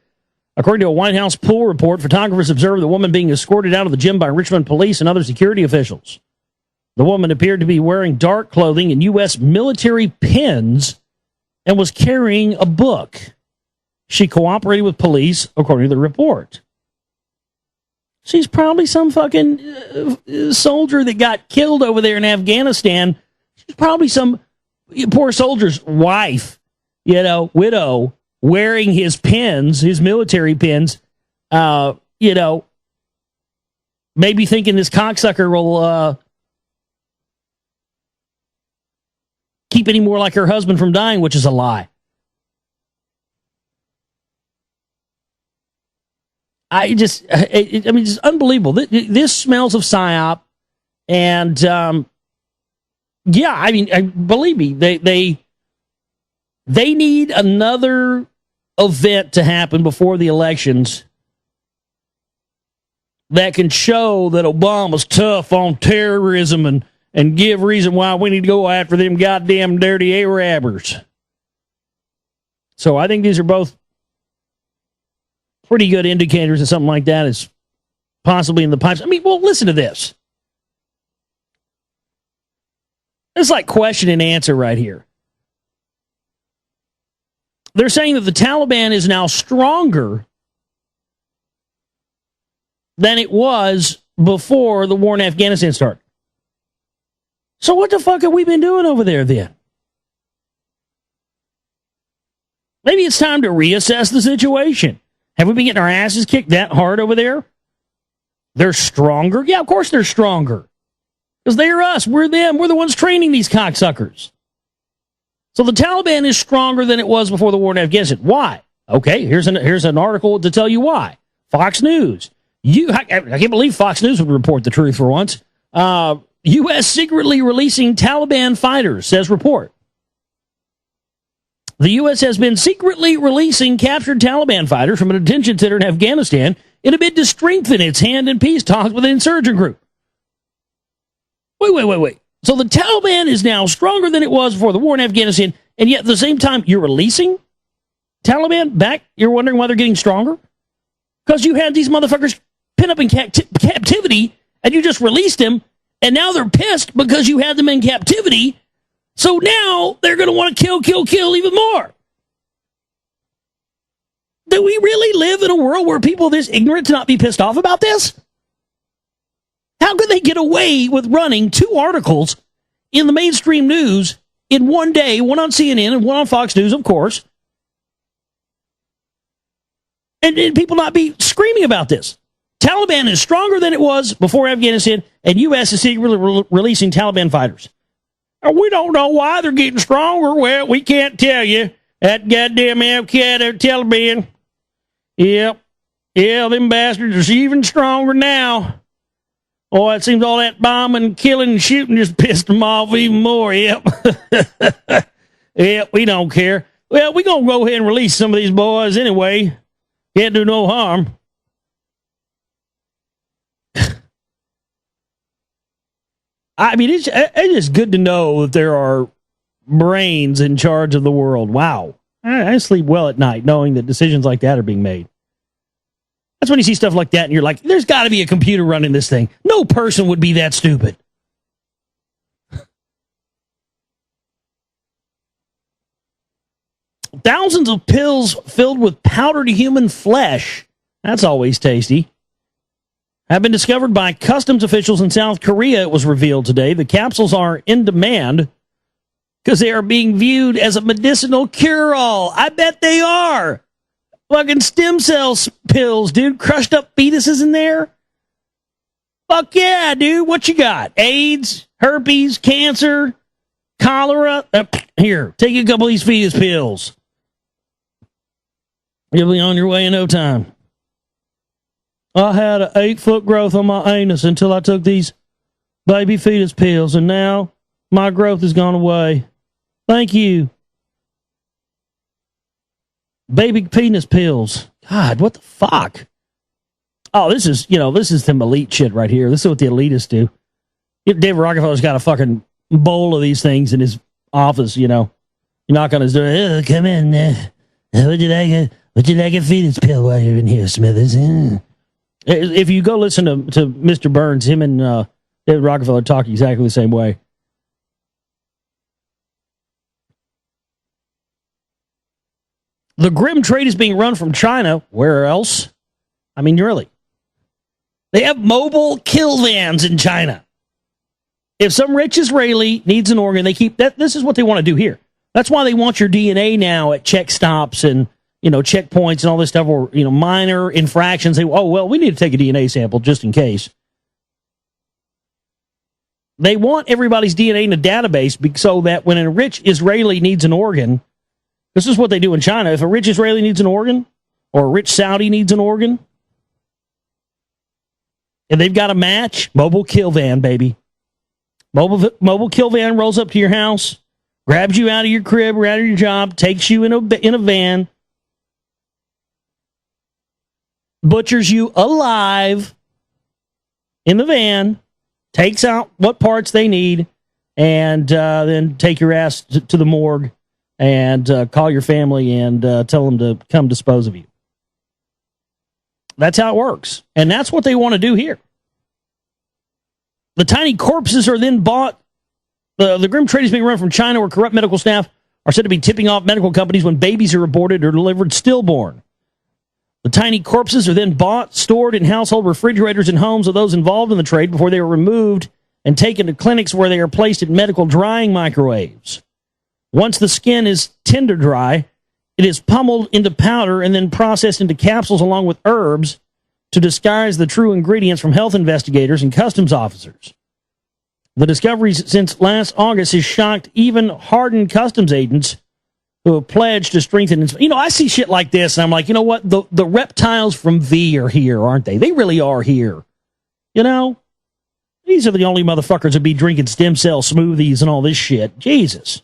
According to a White House pool report, photographers observed the woman being escorted out of the gym by Richmond police and other security officials. The woman appeared to be wearing dark clothing and U.S. military pins and was carrying a book. She cooperated with police, according to the report. She's probably some fucking soldier that got killed over there in Afghanistan. She's probably some poor soldier's wife, widow, wearing his pins, his military pins, maybe thinking this cocksucker will keep any more like her husband from dying, which is a lie. It's unbelievable. This smells of PSYOP. And, believe me, they need another event to happen before the elections that can show that Obama's tough on terrorism and give reason why we need to go after them goddamn dirty Arabbers. So I think these are both pretty good indicators that something like that is possibly in the pipes. Listen to this. It's like question and answer right here. They're saying that the Taliban is now stronger than it was before the war in Afghanistan started. So what the fuck have we been doing over there then? Maybe it's time to reassess the situation. Have we been getting our asses kicked that hard over there? They're stronger? Yeah, of course they're stronger. Because they're us. We're them. We're the ones training these cocksuckers. So the Taliban is stronger than it was before the war in Afghanistan. Why? Okay, here's an article to tell you why. Fox News. I can't believe Fox News would report the truth for once. U.S. secretly releasing Taliban fighters, says report. The U.S. has been secretly releasing captured Taliban fighters from a detention center in Afghanistan in a bid to strengthen its hand in peace talks with the insurgent group. Wait. So the Taliban is now stronger than it was before the war in Afghanistan, and yet at the same time you're releasing Taliban back? You're wondering why they're getting stronger? Because you had these motherfuckers pinned up in captivity, and you just released them, and now they're pissed because you had them in captivity. So now they're going to want to kill even more. Do we really live in a world where people are this ignorant to not be pissed off about this? How could they get away with running two articles in the mainstream news in one day, one on CNN and one on Fox News, of course, and people not be screaming about this? Taliban is stronger than it was before Afghanistan, and U.S. is secretly releasing Taliban fighters. We don't know why they're getting stronger. Well, we can't tell you. That goddamn Al-Qaeda Taliban. Yep. Yeah, them bastards are even stronger now. Oh, it seems all that bombing, killing, and shooting just pissed them off even more. Yep. Yep, we don't care. Well, we're going to go ahead and release some of these boys anyway. Can't do no harm. It's just good to know that there are brains in charge of the world. Wow. I sleep well at night knowing that decisions like that are being made. That's when you see stuff like that and you're like, there's got to be a computer running this thing. No person would be that stupid. Thousands of pills filled with powdered human flesh, that's always tasty, have been discovered by customs officials in South Korea, it was revealed today. The capsules are in demand because they are being viewed as a medicinal cure-all. I bet they are. Fucking stem cell pills, dude. Crushed up fetuses in there. Fuck yeah, dude. What you got? AIDS, herpes, cancer, cholera? Here, take a couple of these fetus pills. You'll be on your way in no time. I had an 8-foot growth on my anus until I took these baby fetus pills, and now my growth has gone away. Thank you. Baby penis pills. God, what the fuck? Oh, this is some elite shit right here. This is what the elitists do. David Rockefeller's got a fucking bowl of these things in his office, you knock on his door. Oh, come in. Would you like a fetus pill while you're in here, Smithers? If you go listen to Mr. Burns, him and David Rockefeller talk exactly the same way. The grim trade is being run from China. Where else? I mean, really. They have mobile kill vans in China. If some rich Israeli needs an organ, they keep that. This is what they want to do here. That's why they want your DNA now at check stops and checkpoints and all this stuff, or minor infractions. They we need to take a DNA sample just in case. They want everybody's DNA in a database so that when a rich Israeli needs an organ, this is what they do in China. If a rich Israeli needs an organ, or a rich Saudi needs an organ, and they've got a match, mobile kill van, baby. Mobile kill van rolls up to your house, grabs you out of your crib or out of your job, takes you in a van, butchers you alive in the van, takes out what parts they need, and then take your ass to the morgue and call your family and tell them to come dispose of you. That's how it works. And that's what they want to do here. The tiny corpses are then bought. The grim trade is being run from China, where corrupt medical staff are said to be tipping off medical companies when babies are aborted or delivered stillborn. The tiny corpses are then bought, stored in household refrigerators and homes of those involved in the trade before they are removed and taken to clinics where they are placed in medical drying microwaves. Once the skin is tender dry, it is pummeled into powder and then processed into capsules along with herbs to disguise the true ingredients from health investigators and customs officers. The discoveries since last August has shocked even hardened customs agents who have pledged to strengthen. I see shit like this, and I'm like, you know what? The reptiles from V are here, aren't they? They really are here. These are the only motherfuckers that be drinking stem cell smoothies and all this shit. Jesus.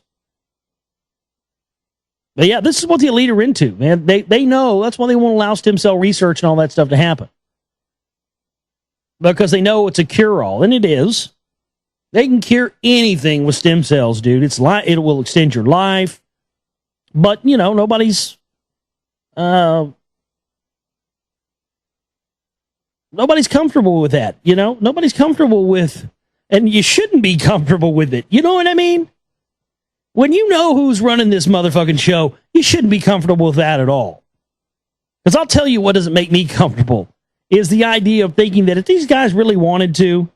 But yeah, this is what the elite are into, man. They know. That's why they won't allow stem cell research and all that stuff to happen. Because they know it's a cure-all, and it is. They can cure anything with stem cells, dude. It will extend your life. But, nobody's comfortable with that, Nobody's comfortable with, and you shouldn't be comfortable with it. You know what I mean? When you know who's running this motherfucking show, you shouldn't be comfortable with that at all. Because I'll tell you what doesn't make me comfortable is the idea of thinking that if these guys really wanted to,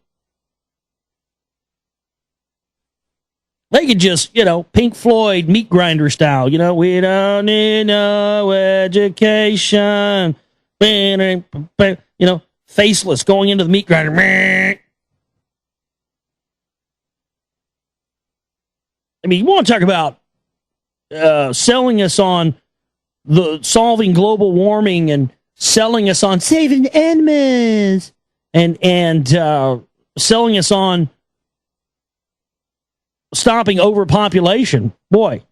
they could just, Pink Floyd, meat grinder style, we don't need no education, faceless going into the meat grinder. I mean, you want to talk about selling us on the solving global warming and selling us on saving animals and selling us on stopping overpopulation. Boy.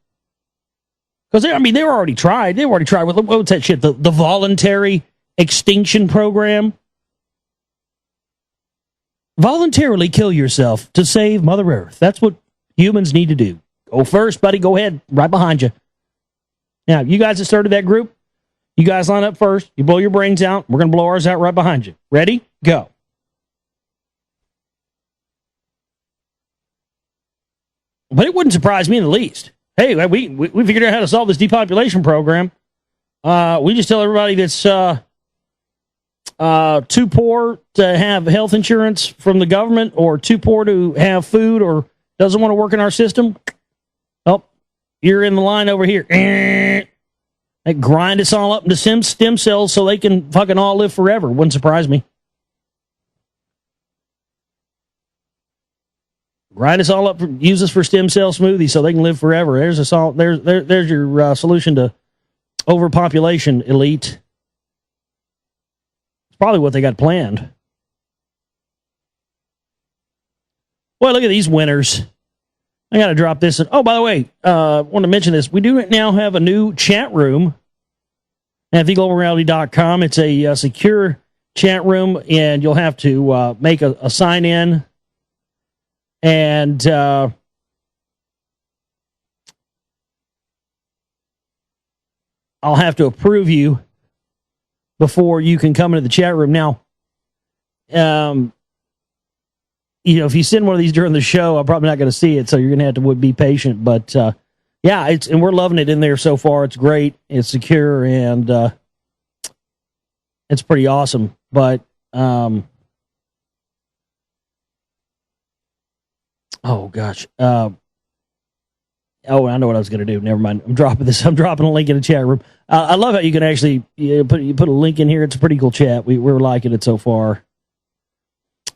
Because they were already tried. They were already tried with, what's that shit? The voluntary extinction program. Voluntarily kill yourself to save Mother Earth. That's what humans need to do. Go first, buddy. Go ahead. Right behind you. Now, you guys that started that group, you guys line up first. You blow your brains out. We're going to blow ours out right behind you. Ready? Go. But it wouldn't surprise me in the least. Hey, we figured out how to solve this depopulation program. We just tell everybody that's too poor to have health insurance from the government or too poor to have food or doesn't want to work in our system. Oh, you're in the line over here. They grind us all up into stem cells so they can fucking all live forever. Wouldn't surprise me. Grind us all up, use us for stem cell smoothies so they can live forever. There's your solution to overpopulation, elite. It's probably what they got planned. Boy, look at these winners. I got to drop this. Oh, by the way, I want to mention this. We do now have a new chat room at theglobalreality.com. It's a secure chat room, and you'll have to make a sign-in. And I'll have to approve you before you can come into the chat room. Now, if you send one of these during the show, I'm probably not going to see it, so you're going to have to be patient. But yeah, and we're loving it in there so far. It's great. It's secure, and it's pretty awesome. But oh gosh, I know what I was going to do. Never mind. I'm dropping this. I'm dropping a link in the chat room. I love how you can actually put a link in here. It's a pretty cool chat. We're liking it so far.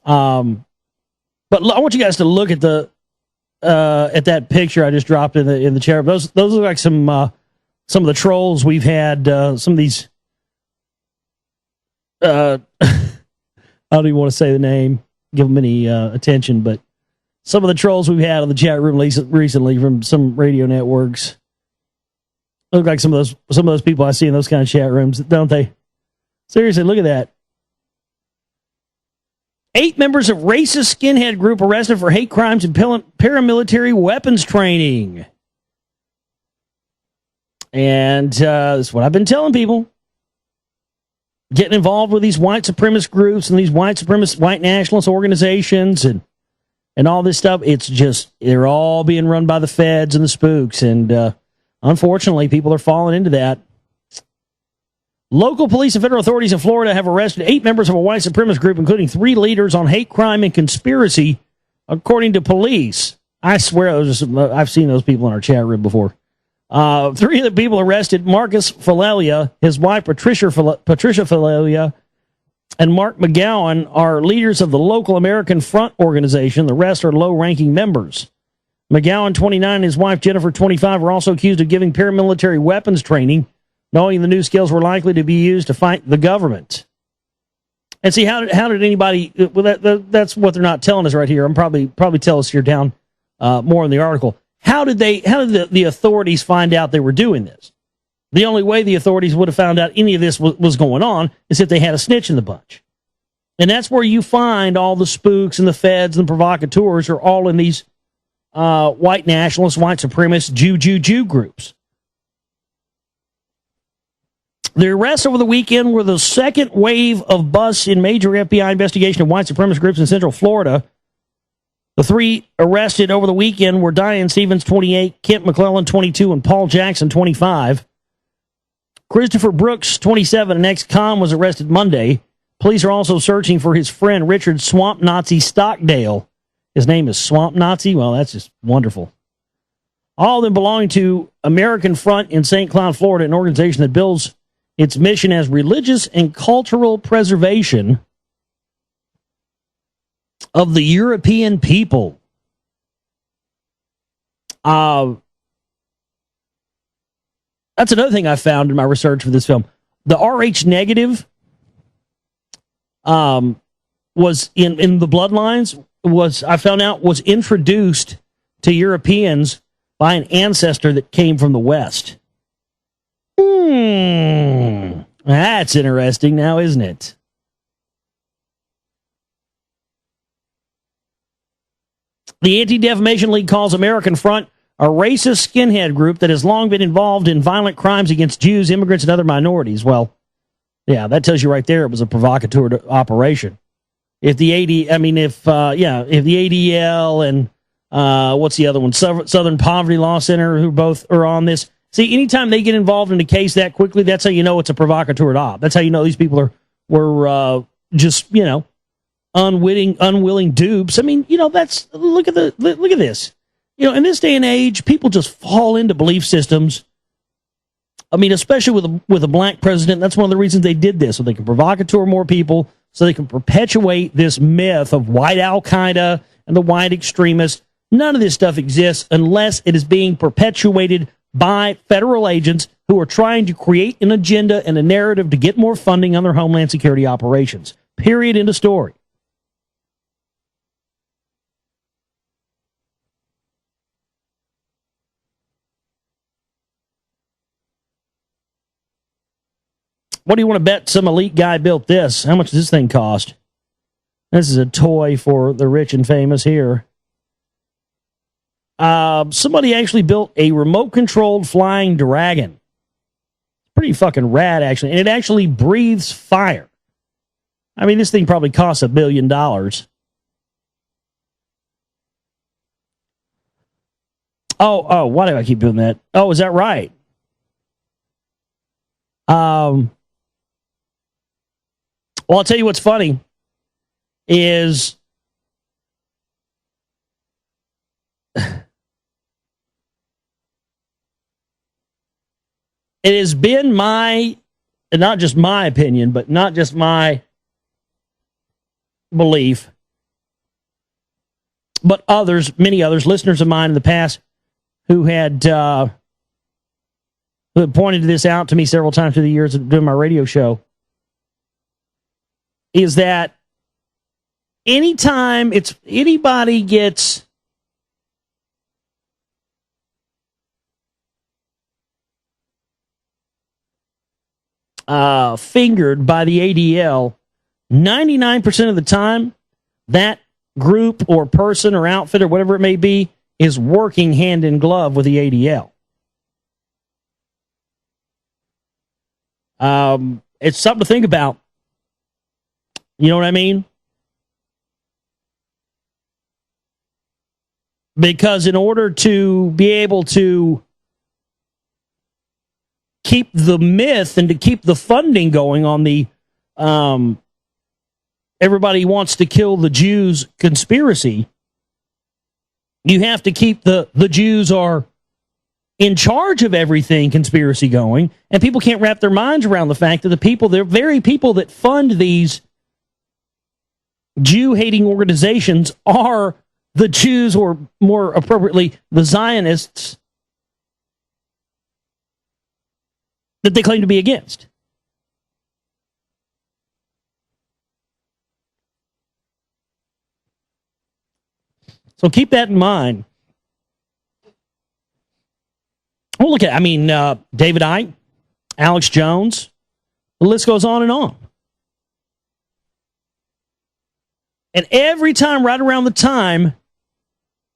But I want you guys to look at that picture I just dropped in the chat room. Those look like some of the trolls we've had. Some of these. I don't even want to say the name. Give them any attention, but some of the trolls we've had in the chat room recently from some radio networks look like some of those people I see in those kind of chat rooms, don't they? Seriously, look at that. 8 members of racist skinhead group arrested for hate crimes and paramilitary weapons training. And that's what I've been telling people. Getting involved with these white supremacist groups and these white supremacist, white nationalist organizations and all this stuff, it's just, they're all being run by the feds and the spooks. And unfortunately, people are falling into that. Local police and federal authorities in Florida have arrested 8 members of a white supremacist group, including 3 leaders on hate crime and conspiracy, according to police. I swear, I've seen those people in our chat room before. 3 of the people arrested, Marcus Falelia, his wife Patricia Falelia, and Mark McGowan, are leaders of the local American Front organization. The rest are low-ranking members. McGowan, 29, and his wife Jennifer, 25, were also accused of giving paramilitary weapons training, knowing the new skills were likely to be used to fight the government. And see, how did anybody? Well, that's what they're not telling us right here. I'm probably tell us here down more in the article. How did the authorities find out they were doing this? The only way the authorities would have found out any of this was going on is if they had a snitch in the bunch. And that's where you find all the spooks and the feds and the provocateurs are all in these white nationalist, white supremacist, Jew groups. The arrests over the weekend were the second wave of busts in major FBI investigation of white supremacist groups in Central Florida. The 3 arrested over the weekend were Diane Stevens, 28, Kent McClellan, 22, and Paul Jackson, 25. Christopher Brooks, 27, an ex-con, was arrested Monday. Police are also searching for his friend Richard Swamp Nazi Stockdale. His name is Swamp Nazi? Well, that's just wonderful. All of them belonging to American Front in St. Cloud, Florida, an organization that builds its mission as religious and cultural preservation of the European people. That's another thing I found in my research for this film. The Rh negative was in the bloodlines I found out was introduced to Europeans by an ancestor that came from the West. That's interesting now, isn't it? The Anti-Defamation League calls American Front a racist skinhead group that has long been involved in violent crimes against Jews, immigrants, and other minorities. Well, yeah, that tells you right there it was a provocateur operation. If the if the ADL and what's the other one, Southern Poverty Law Center, who both are on this. See, anytime they get involved in a case that quickly, that's how you know it's a provocateur op. That's how you know these people were just unwilling dupes. I mean, that's look at this. In this day and age, people just fall into belief systems. I mean, especially with a black president, that's one of the reasons they did this, so they can provocateur more people, so they can perpetuate this myth of white Al-Qaeda and the white extremists. None of this stuff exists unless it is being perpetuated by federal agents who are trying to create an agenda and a narrative to get more funding on their homeland security operations. Period. End of story. What do you want to bet some elite guy built this? How much does this thing cost? This is a toy for the rich and famous here. Somebody actually built a remote-controlled flying dragon. Pretty fucking rad, actually. And it actually breathes fire. I mean, this thing probably costs $1 billion. Oh, why do I keep doing that? Oh, is that right? Well, I'll tell you what's funny is it has been my, and not just my opinion, but not just my belief, but others, many others, listeners of mine in the past who had pointed this out to me several times through the years of doing my radio show, is that anytime anybody gets fingered by the ADL, 99% of the time, that group or person or outfit or whatever it may be is working hand in glove with the ADL. It's something to think about. You know what I mean? Because in order to be able to keep the myth and to keep the funding going on the everybody wants to kill the Jews conspiracy, you have to keep the Jews are in charge of everything conspiracy going, and people can't wrap their minds around the fact that the very people that fund these Jew-hating organizations are the Jews, or more appropriately, the Zionists that they claim to be against. So keep that in mind. Well, look at, David Icke, Alex Jones, the list goes on and on. And every time, right around the time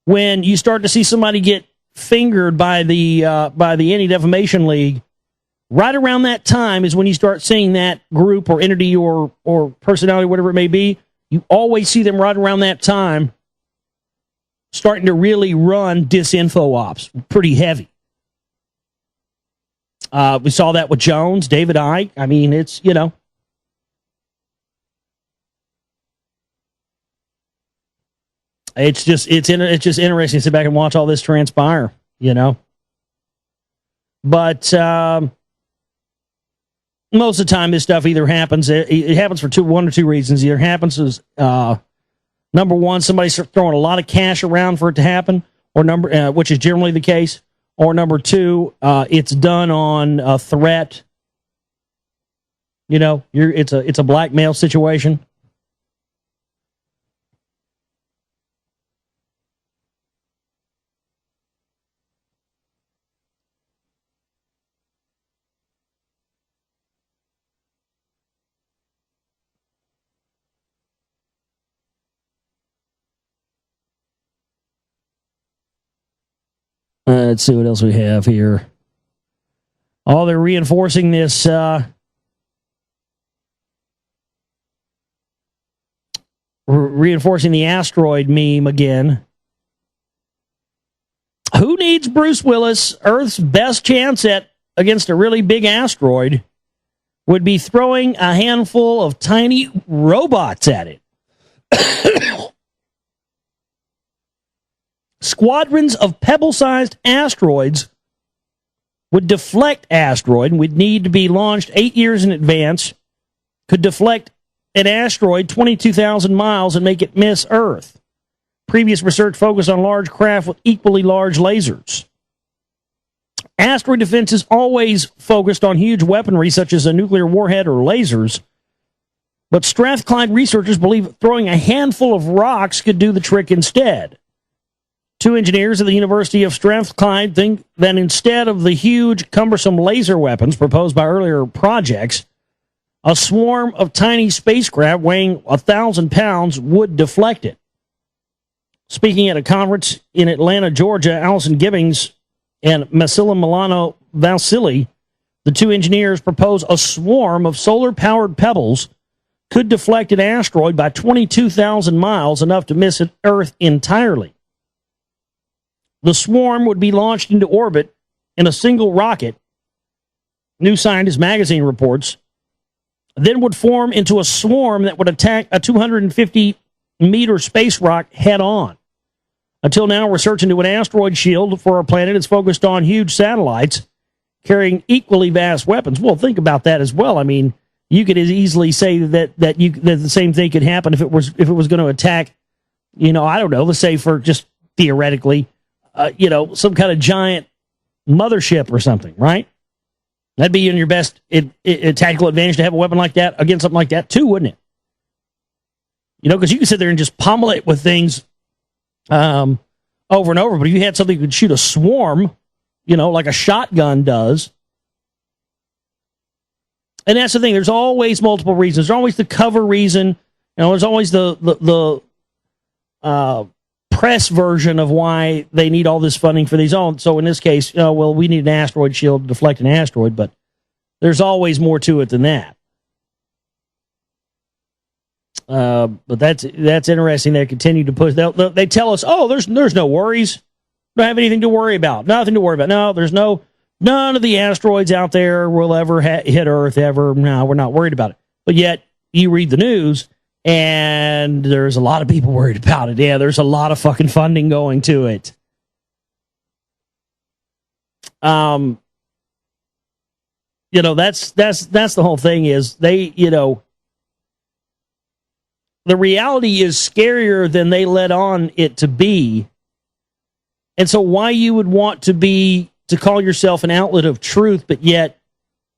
when you start to see somebody get fingered by the Anti-Defamation League, right around that time is when you start seeing that group or entity or personality, whatever it may be. You always see them right around that time starting to really run disinfo ops pretty heavy. We saw that with Jones, David Icke. I mean, it's, it's just interesting to sit back and watch all this transpire, But most of the time, this stuff either happens. It happens for one or two reasons. Either happens as number one, somebody's throwing a lot of cash around for it to happen, or which is generally the case. Or number two, it's done on a threat. It's a blackmail situation. Let's see what else we have here. Oh, they're reinforcing this reinforcing the asteroid meme again. Who needs Bruce Willis? Earth's best chance against a really big asteroid would be throwing a handful of tiny robots at it. Squadrons of pebble-sized asteroids would deflect asteroid and would need to be launched 8 years in advance, could deflect an asteroid 22,000 miles and make it miss Earth. Previous research focused on large craft with equally large lasers. Asteroid defense is always focused on huge weaponry such as a nuclear warhead or lasers, but Strathclyde researchers believe throwing a handful of rocks could do the trick instead. Two engineers at the University of Strathclyde think that instead of the huge, cumbersome laser weapons proposed by earlier projects, a swarm of tiny spacecraft weighing 1,000 pounds would deflect it. Speaking at a conference in Atlanta, Georgia, Allison Gibbings and Masila Milano Vasili, the two engineers, propose a swarm of solar-powered pebbles could deflect an asteroid by 22,000 miles, enough to miss Earth entirely. The swarm would be launched into orbit in a single rocket, New Scientist magazine reports, then would form into a swarm that would attack a 250-meter space rock head-on. Until now, research into an asteroid shield for our planet is focused on huge satellites carrying equally vast weapons. Well, think about that as well. I mean, you could as easily say that the same thing could happen if it was going to attack, I don't know, let's say for just theoretically, some kind of giant mothership or something, right? That'd be in your best tactical advantage to have a weapon like that against something like that too, wouldn't it? Because you can sit there and just pummel it with things over and over. But if you had something that could shoot a swarm, like a shotgun does. And that's the thing. There's always multiple reasons. There's always the cover reason. There's always the press version of why they need all this funding for these. So in this case, we need an asteroid shield to deflect an asteroid, but there's always more to it than that. But that's interesting. They continue to push. They tell us, there's no worries. Don't have anything to worry about. Nothing to worry about. No, there's none of the asteroids out there will ever hit Earth ever. No, we're not worried about it. But yet you read the news, and there's a lot of people worried about it. Yeah, there's a lot of fucking funding going to it. That's the whole thing is the reality is scarier than they let on it to be. And so why you would want to call yourself an outlet of truth, but yet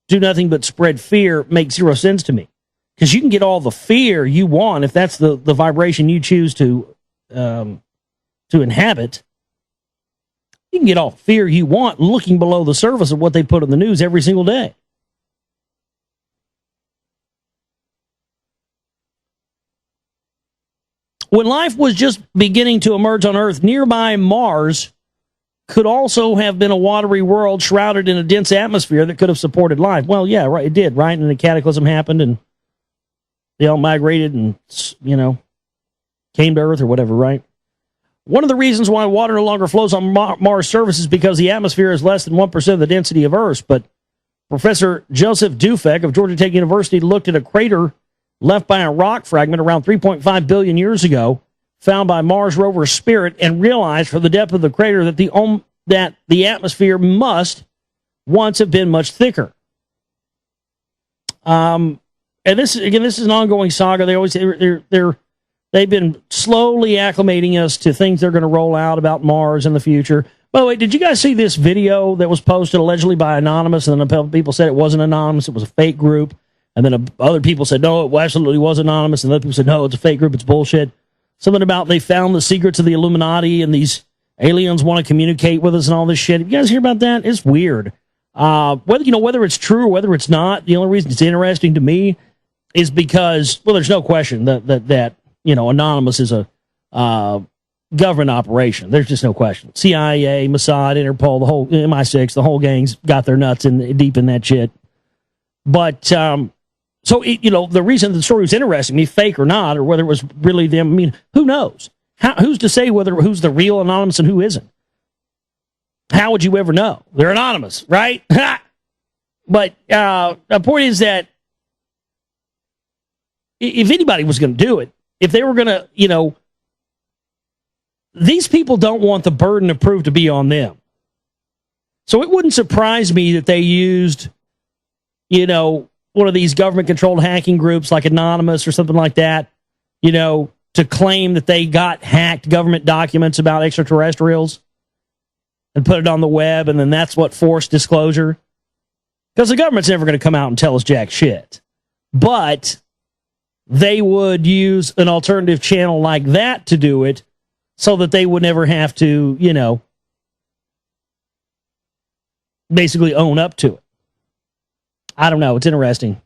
do nothing but spread fear makes zero sense to me. Because you can get all the fear you want if that's the vibration you choose to inhabit. You can get all the fear you want looking below the surface of what they put in the news every single day. When life was just beginning to emerge on Earth, nearby Mars could also have been a watery world shrouded in a dense atmosphere that could have supported life. Well, yeah, right, it did, right? And the cataclysm happened, and they all migrated and, came to Earth or whatever, right? One of the reasons why water no longer flows on Mars' surface is because the atmosphere is less than 1% of the density of Earth's. But Professor Joseph Dufek of Georgia Tech University looked at a crater left by a rock fragment around 3.5 billion years ago, found by Mars rover Spirit, and realized from the depth of the crater that the atmosphere must once have been much thicker. And this is an ongoing saga. They've been slowly acclimating us to things they're going to roll out about Mars in the future. By the way, did you guys see this video that was posted allegedly by Anonymous? And then people said it wasn't Anonymous, it was a fake group. And then other people said, no, it absolutely was Anonymous. And other people said, no, it's a fake group, it's bullshit. Something about they found the secrets of the Illuminati and these aliens want to communicate with us and all this shit. You guys hear about that? It's weird. Whether it's true or whether it's not, the only reason it's interesting to me is because, well, there's no question that Anonymous is a government operation. There's just no question. CIA, Mossad, Interpol, the whole MI6, the whole gang's got their nuts deep in that shit. But the reason the story was interesting, fake or not, or whether it was really them, I mean, who knows? Who's to say who's the real Anonymous and who isn't? How would you ever know? They're anonymous, right? But the point is that if anybody was going to do it, if they were going to, these people don't want the burden of proof to be on them. So it wouldn't surprise me that they used, one of these government-controlled hacking groups like Anonymous or something like that, to claim that they got hacked government documents about extraterrestrials and put it on the web, and then that's what forced disclosure. Because the government's never going to come out and tell us jack shit. But they would use an alternative channel like that to do it so that they would never have to, basically own up to it. I don't know. It's interesting.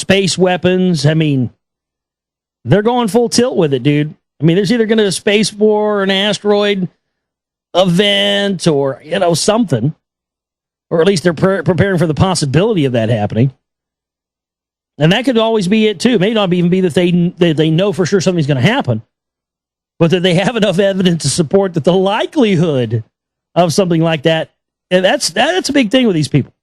space weapons. I mean, they're going full tilt with it, dude. I mean, there's either going to be a space war, an asteroid event, or, something. Or at least they're preparing for the possibility of that happening. And that could always be it, too. It may not even be that they know for sure something's going to happen, but that they have enough evidence to support that the likelihood of something like that, and that's a big thing with these people.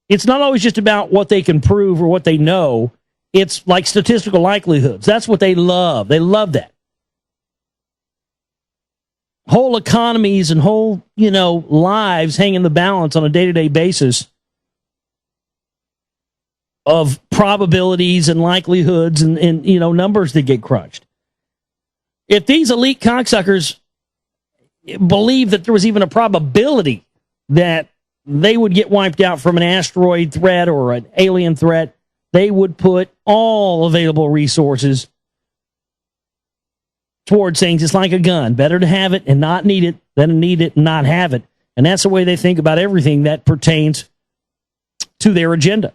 It's not always just about what they can prove or what they know. It's like statistical likelihoods. That's what they love. They love that. Whole economies and whole, lives hang in the balance on a day-to-day basis of probabilities and likelihoods and numbers that get crunched. If these elite cocksuckers believe that there was even a probability that they would get wiped out from an asteroid threat or an alien threat, they would put all available resources towards things. It's like a gun. Better to have it and not need it than to need it and not have it. And that's the way they think about everything that pertains to their agenda.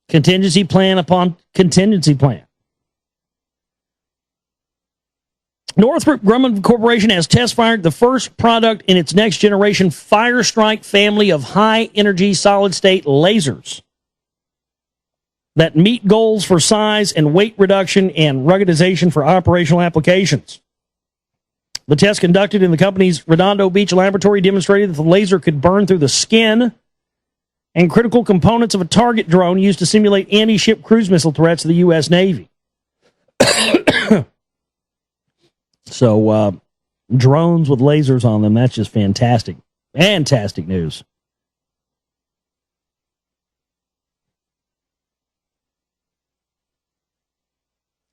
Contingency plan upon contingency plan. Northrop Grumman Corporation has test fired the first product in its next generation Firestrike family of high energy solid state lasers that meet goals for size and weight reduction and ruggedization for operational applications. The test conducted in the company's Redondo Beach laboratory demonstrated that the laser could burn through the skin and critical components of a target drone used to simulate anti-ship cruise missile threats of the U.S. Navy. So, drones with lasers on them, that's just fantastic. Fantastic news.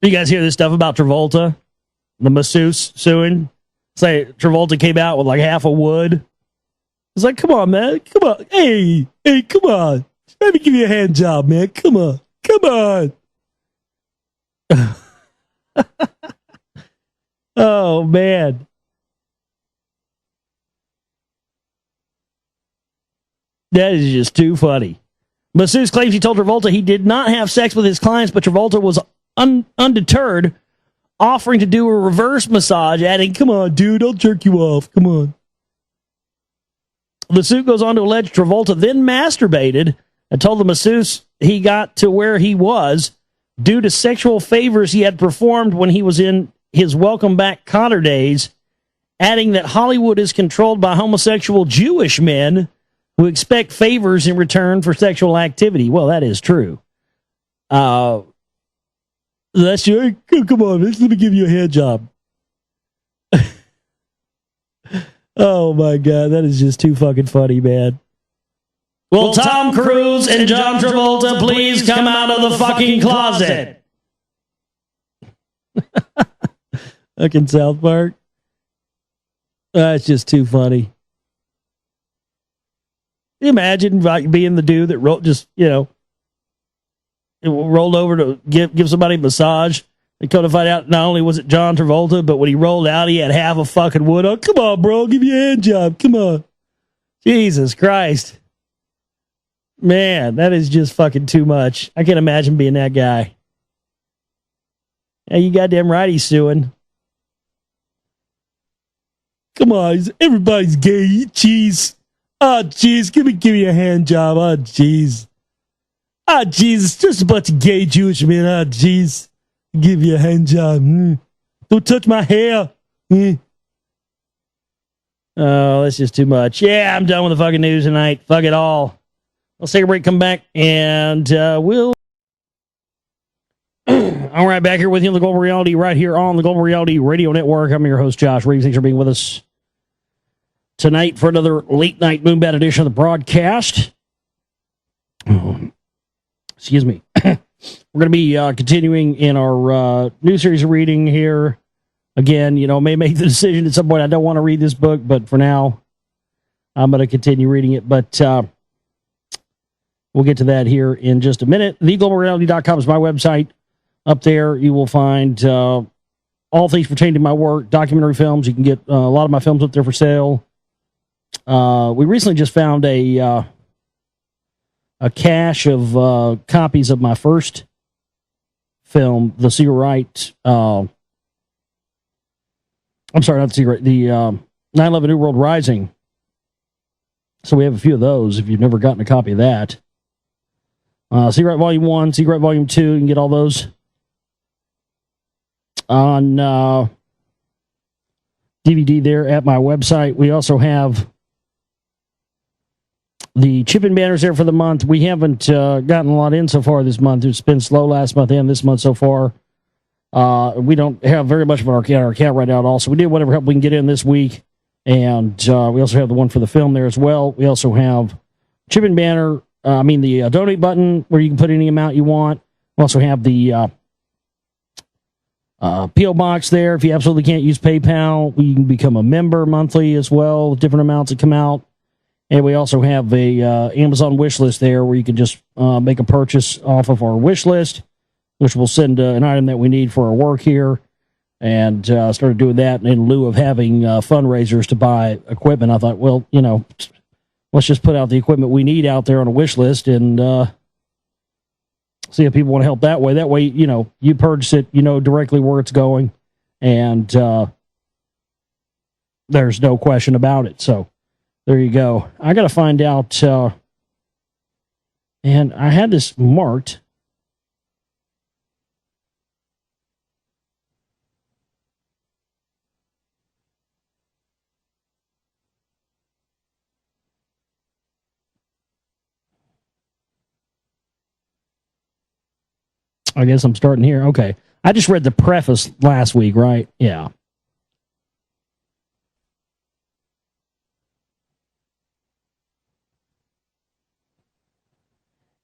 You guys hear this stuff about Travolta? The masseuse suing? Say Travolta came out with like half a wood. It's like, come on, man. Come on. Hey, come on. Let me give you a hand job, man. Come on. Oh, man. That is just too funny. Masseuse claims he told Travolta he did not have sex with his clients, but Travolta was undeterred, offering to do a reverse massage, adding, come on, dude, I'll jerk you off. Come on. The suit goes on to allege Travolta then masturbated and told the masseuse he got to where he was due to sexual favors he had performed when he was in his Welcome Back Kotter days, adding that Hollywood is controlled by homosexual Jewish men who expect favors in return for sexual activity. Well, that is true. That's true. Come on, let me give you a hand job. Oh, my God. That is just too fucking funny, man. Will Tom Cruise and John Travolta please come out of the fucking closet? Fucking South Park. That's just too funny. Can you imagine being the dude that rolled over to give somebody a massage? They come to find out not only was it John Travolta, but when he rolled out, he had half a fucking wood. Oh, come on, bro. Give you a hand job. Come on. Jesus Christ. Man, that is just fucking too much. I can't imagine being that guy. Yeah, you goddamn right he's suing. Come on. Everybody's gay. Jeez. Oh, jeez. Give me a hand job. Oh, jeez. Oh, jeez. It's just a bunch of gay Jewish men. Oh, jeez. Give you a hand job. Don't touch my hair. Oh, that's just too much. Yeah, I'm done with the fucking news tonight. Fuck it all. Let's take a break, come back, and we'll... All right, back here with you on the Global Reality, right here on the Global Reality Radio Network. I'm your host, Josh Reeves. Thanks for being with us tonight for another late night Moonbat edition of the broadcast. Excuse me. We're going to be continuing in our new series of reading here. Again, may make the decision at some point. I don't want to read this book, but for now, I'm going to continue reading it. But we'll get to that here in just a minute. TheGlobalReality.com is my website. Up there, you will find all things pertaining to my work, documentary films. You can get a lot of my films up there for sale. We recently just found a a cache of copies of my first film, the Secret Right. I'm sorry, not the Secret Right, the 9/11 New World Rising. So we have a few of those if you've never gotten a copy of that. Secret Right Volume 1, Secret Right Volume 2, you can get all those on DVD there at my website. We also have the chip-in banners there for the month. We haven't gotten a lot in so far this month. It's been slow last month and this month so far. We don't have very much of our account right now at all, so we did whatever help we can get in this week. And we also have the one for the film there as well. We also have chip-in banner, the donate button where you can put any amount you want. We also have the P.O. box there. If you absolutely can't use PayPal, you can become a member monthly as well, different amounts that come out. And we also have a Amazon wish list there where you can just make a purchase off of our wish list, which will send an item that we need for our work here. And started doing that in lieu of having fundraisers to buy equipment. I thought, well, let's just put out the equipment we need out there on a wish list and see if people want to help that way. That way, you purchase it, directly where it's going, and there's no question about it. So there you go. I got to find out, and I had this marked. I guess I'm starting here. Okay. I just read the preface last week, right? Yeah.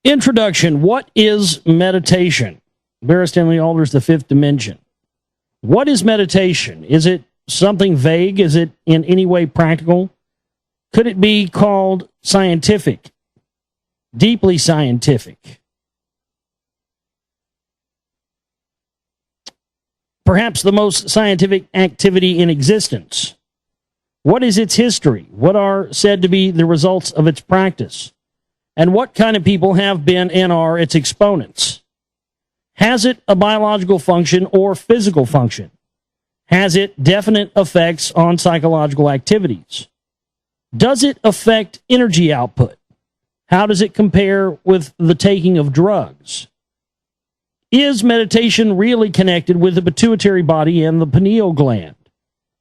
Introduction. What is meditation? Barry Stanley Alders, The Fifth Dimension. What is meditation? Is it something vague? Is it in any way practical? Could it be called scientific? Deeply scientific? Perhaps the most scientific activity in existence. What is its history? What are said to be the results of its practice? And what kind of people have been and are its exponents? Has it a biological function or physical function? Has it definite effects on psychological activities? Does it affect energy output? How does it compare with the taking of drugs? Is meditation really connected with the pituitary body and the pineal gland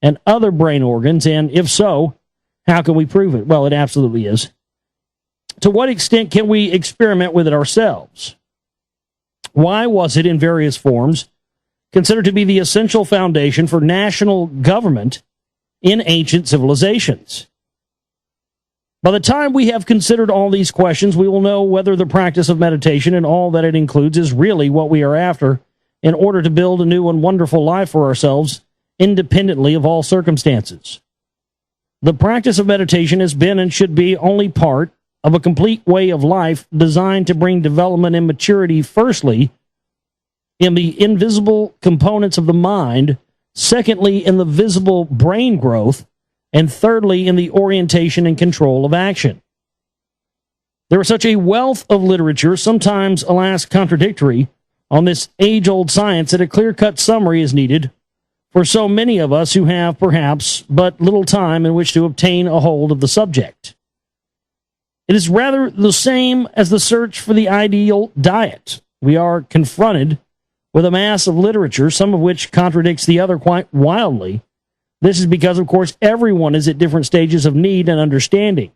and other brain organs? And if so, how can we prove it? Well, it absolutely is. To what extent can we experiment with it ourselves? Why was it in various forms considered to be the essential foundation for national government in ancient civilizations? By the time we have considered all these questions, we will know whether the practice of meditation and all that it includes is really what we are after in order to build a new and wonderful life for ourselves, independently of all circumstances. The practice of meditation has been and should be only part of a complete way of life designed to bring development and maturity, firstly, in the invisible components of the mind, secondly, in the visible brain growth, and thirdly, in the orientation and control of action. There is such a wealth of literature, sometimes, alas, contradictory, on this age-old science that a clear-cut summary is needed for so many of us who have, perhaps, but little time in which to obtain a hold of the subject. It is rather the same as the search for the ideal diet. We are confronted with a mass of literature, some of which contradicts the other quite wildly. This is because, of course, everyone is at different stages of need and understanding.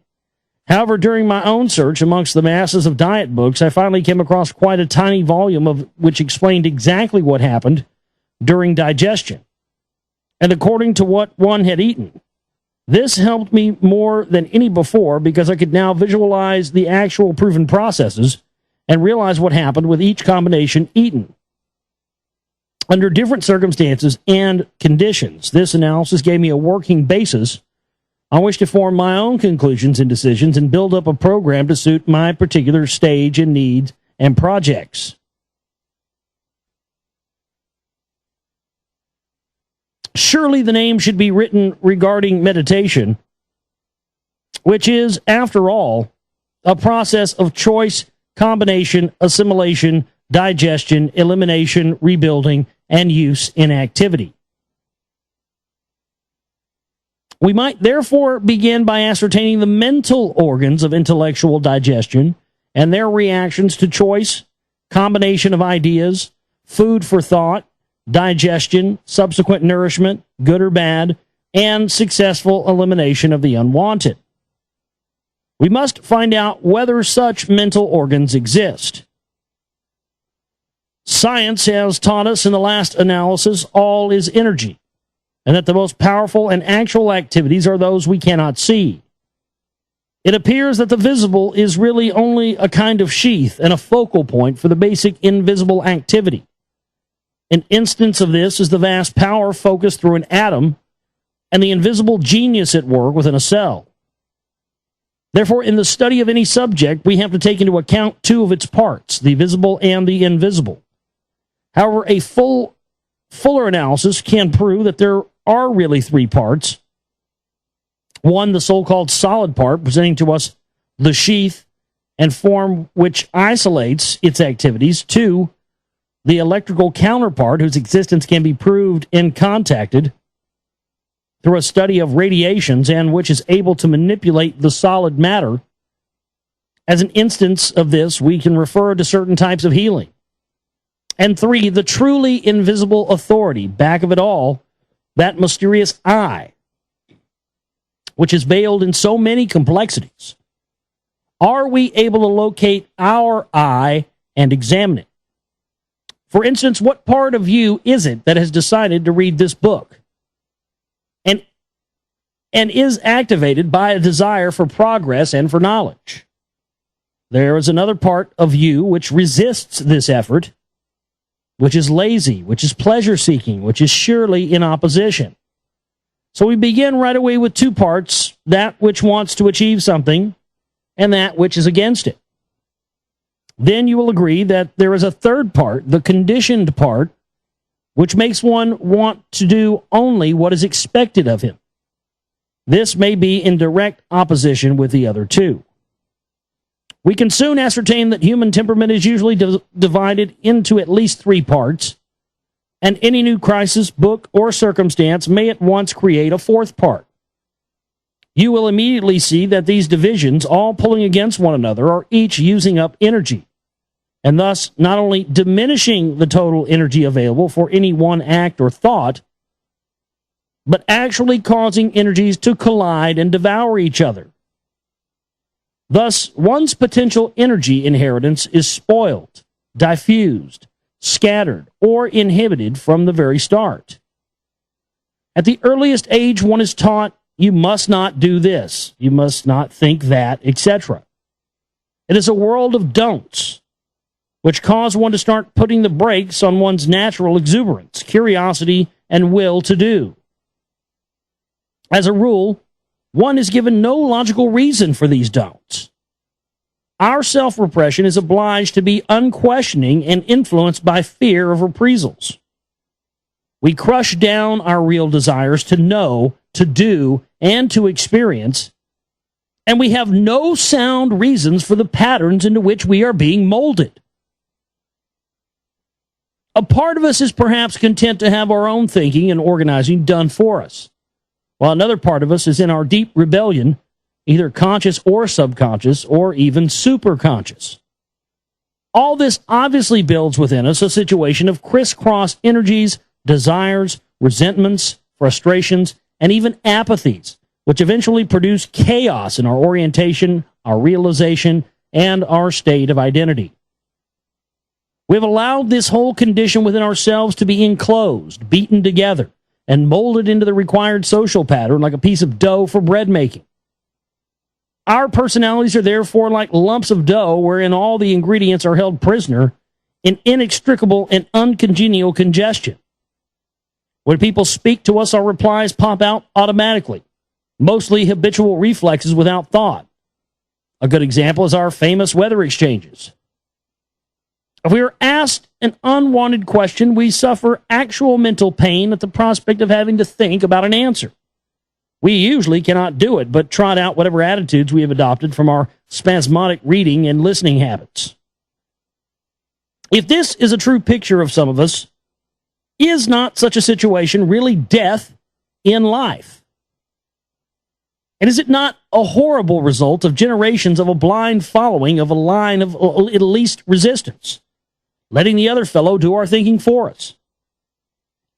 However, during my own search amongst the masses of diet books, I finally came across quite a tiny volume of which explained exactly what happened during digestion, and according to what one had eaten. This helped me more than any before because I could now visualize the actual proven processes and realize what happened with each combination eaten under different circumstances and conditions. This analysis gave me a working basis on which to form my own conclusions and decisions and build up a program to suit my particular stage and needs and projects. Surely the name should be written regarding meditation, which is, after all, a process of choice combination, assimilation, digestion, elimination, rebuilding, and use in activity. We might therefore begin by ascertaining the mental organs of intellectual digestion and their reactions to choice, combination of ideas, food for thought, digestion, subsequent nourishment, good or bad, and successful elimination of the unwanted. We must find out whether such mental organs exist. Science has taught us in the last analysis all is energy, and that the most powerful and actual activities are those we cannot see. It appears that the visible is really only a kind of sheath and a focal point for the basic invisible activity. An instance of this is the vast power focused through an atom and the invisible genius at work within a cell. Therefore, in the study of any subject, we have to take into account two of its parts, the visible and the invisible. However, a fuller analysis can prove that there are really three parts. One, the so-called solid part, presenting to us the sheath and form which isolates its activities. Two, the electrical counterpart, whose existence can be proved and contacted through a study of radiations and which is able to manipulate the solid matter. As an instance of this, we can refer to certain types of healing. And three, the truly invisible authority, back of it all, that mysterious eye, which is veiled in so many complexities. Are we able to locate our eye and examine it? For instance, what part of you is it that has decided to read this book and is activated by a desire for progress and for knowledge? There is another part of you which resists this effort, which is lazy, which is pleasure-seeking, which is surely in opposition. So we begin right away with two parts, that which wants to achieve something and that which is against it. Then you will agree that there is a third part, the conditioned part, which makes one want to do only what is expected of him. This may be in direct opposition with the other two. We can soon ascertain that human temperament is usually divided into at least three parts, and any new crisis, book, or circumstance may at once create a fourth part. You will immediately see that these divisions, all pulling against one another, are each using up energy, and thus not only diminishing the total energy available for any one act or thought, but actually causing energies to collide and devour each other. Thus, one's potential energy inheritance is spoiled, diffused, scattered, or inhibited from the very start. At the earliest age, one is taught, you must not do this, you must not think that, etc. It is a world of don'ts, which cause one to start putting the brakes on one's natural exuberance, curiosity, and will to do. As a rule, one is given no logical reason for these don'ts. Our self-repression is obliged to be unquestioning and influenced by fear of reprisals. We crush down our real desires to know, to do, and to experience, and we have no sound reasons for the patterns into which we are being molded. A part of us is perhaps content to have our own thinking and organizing done for us, while another part of us is in our deep rebellion, either conscious or subconscious, or even superconscious. All this obviously builds within us a situation of crisscross energies, desires, resentments, frustrations, and even apathies, which eventually produce chaos in our orientation, our realization, and our state of identity. We have allowed this whole condition within ourselves to be enclosed, beaten together, and molded into the required social pattern like a piece of dough for bread making. Our personalities are therefore like lumps of dough wherein all the ingredients are held prisoner in inextricable and uncongenial congestion. When people speak to us, our replies pop out automatically, mostly habitual reflexes without thought. A good example is our famous weather exchanges. If we are asked an unwanted question, we suffer actual mental pain at the prospect of having to think about an answer. We usually cannot do it, but trot out whatever attitudes we have adopted from our spasmodic reading and listening habits. If this is a true picture of some of us, is not such a situation really death in life? And is it not a horrible result of generations of a blind following of a line of at least resistance, letting the other fellow do our thinking for us?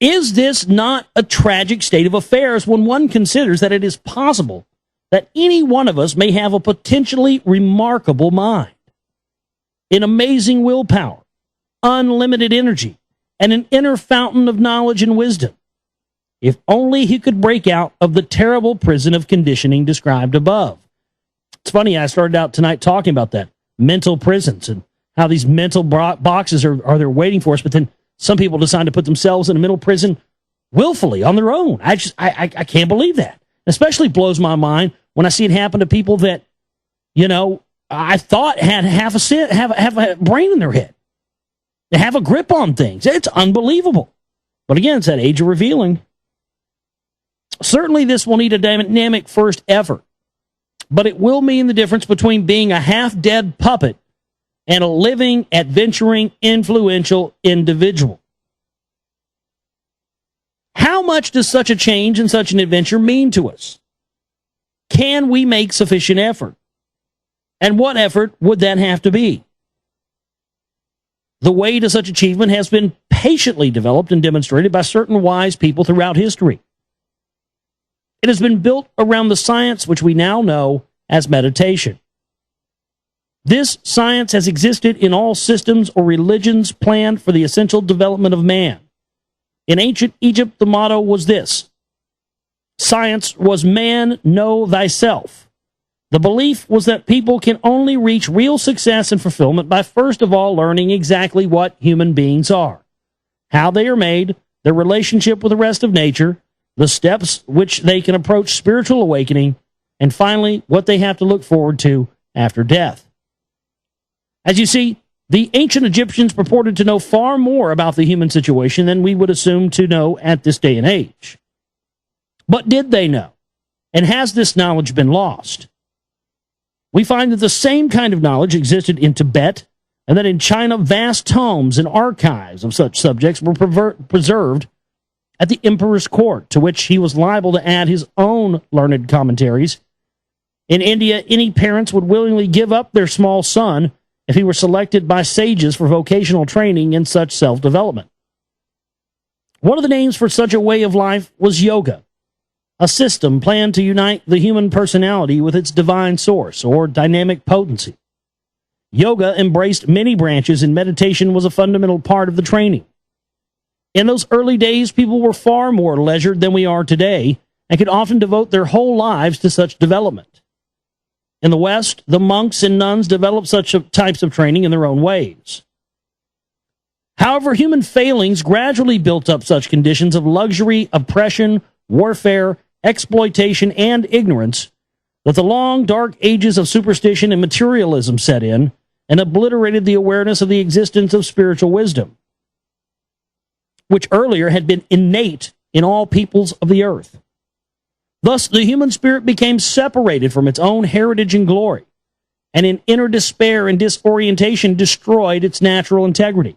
Is this not a tragic state of affairs when one considers that it is possible that any one of us may have a potentially remarkable mind, an amazing willpower, unlimited energy, and an inner fountain of knowledge and wisdom, if only he could break out of the terrible prison of conditioning described above? It's funny, I started out tonight talking about that, mental prisons, and how these mental boxes are there waiting for us, but then some people decide to put themselves in a mental prison willfully on their own. I can't believe that. Especially blows my mind when I see it happen to people that, I thought had have a brain in their head. They have a grip on things. It's unbelievable. But again, it's that age of revealing. Certainly this will need a dynamic first effort, but it will mean the difference between being a half-dead puppet and a living, adventuring, influential individual. How much does such a change and such an adventure mean to us? Can we make sufficient effort? And what effort would that have to be? The way to such achievement has been patiently developed and demonstrated by certain wise people throughout history. It has been built around the science which we now know as meditation. This science has existed in all systems or religions planned for the essential development of man. In ancient Egypt, the motto was this: science was man, know thyself. The belief was that people can only reach real success and fulfillment by first of all learning exactly what human beings are, how they are made, their relationship with the rest of nature, the steps which they can approach spiritual awakening, and finally, what they have to look forward to after death. As you see, the ancient Egyptians purported to know far more about the human situation than we would assume to know at this day and age. But did they know? And has this knowledge been lost? We find that the same kind of knowledge existed in Tibet, and that in China vast tomes and archives of such subjects were preserved at the emperor's court, to which he was liable to add his own learned commentaries. In India, any parents would willingly give up their small son if he were selected by sages for vocational training in such self-development. One of the names for such a way of life was yoga, a system planned to unite the human personality with its divine source, or dynamic potency. Yoga embraced many branches, and meditation was a fundamental part of the training. In those early days, people were far more leisured than we are today, and could often devote their whole lives to such development. In the West, the monks and nuns developed such types of training in their own ways. However, human failings gradually built up such conditions of luxury, oppression, warfare, exploitation, and ignorance that the long, dark ages of superstition and materialism set in and obliterated the awareness of the existence of spiritual wisdom, which earlier had been innate in all peoples of the earth. Thus, the human spirit became separated from its own heritage and glory, and in inner despair and disorientation destroyed its natural integrity.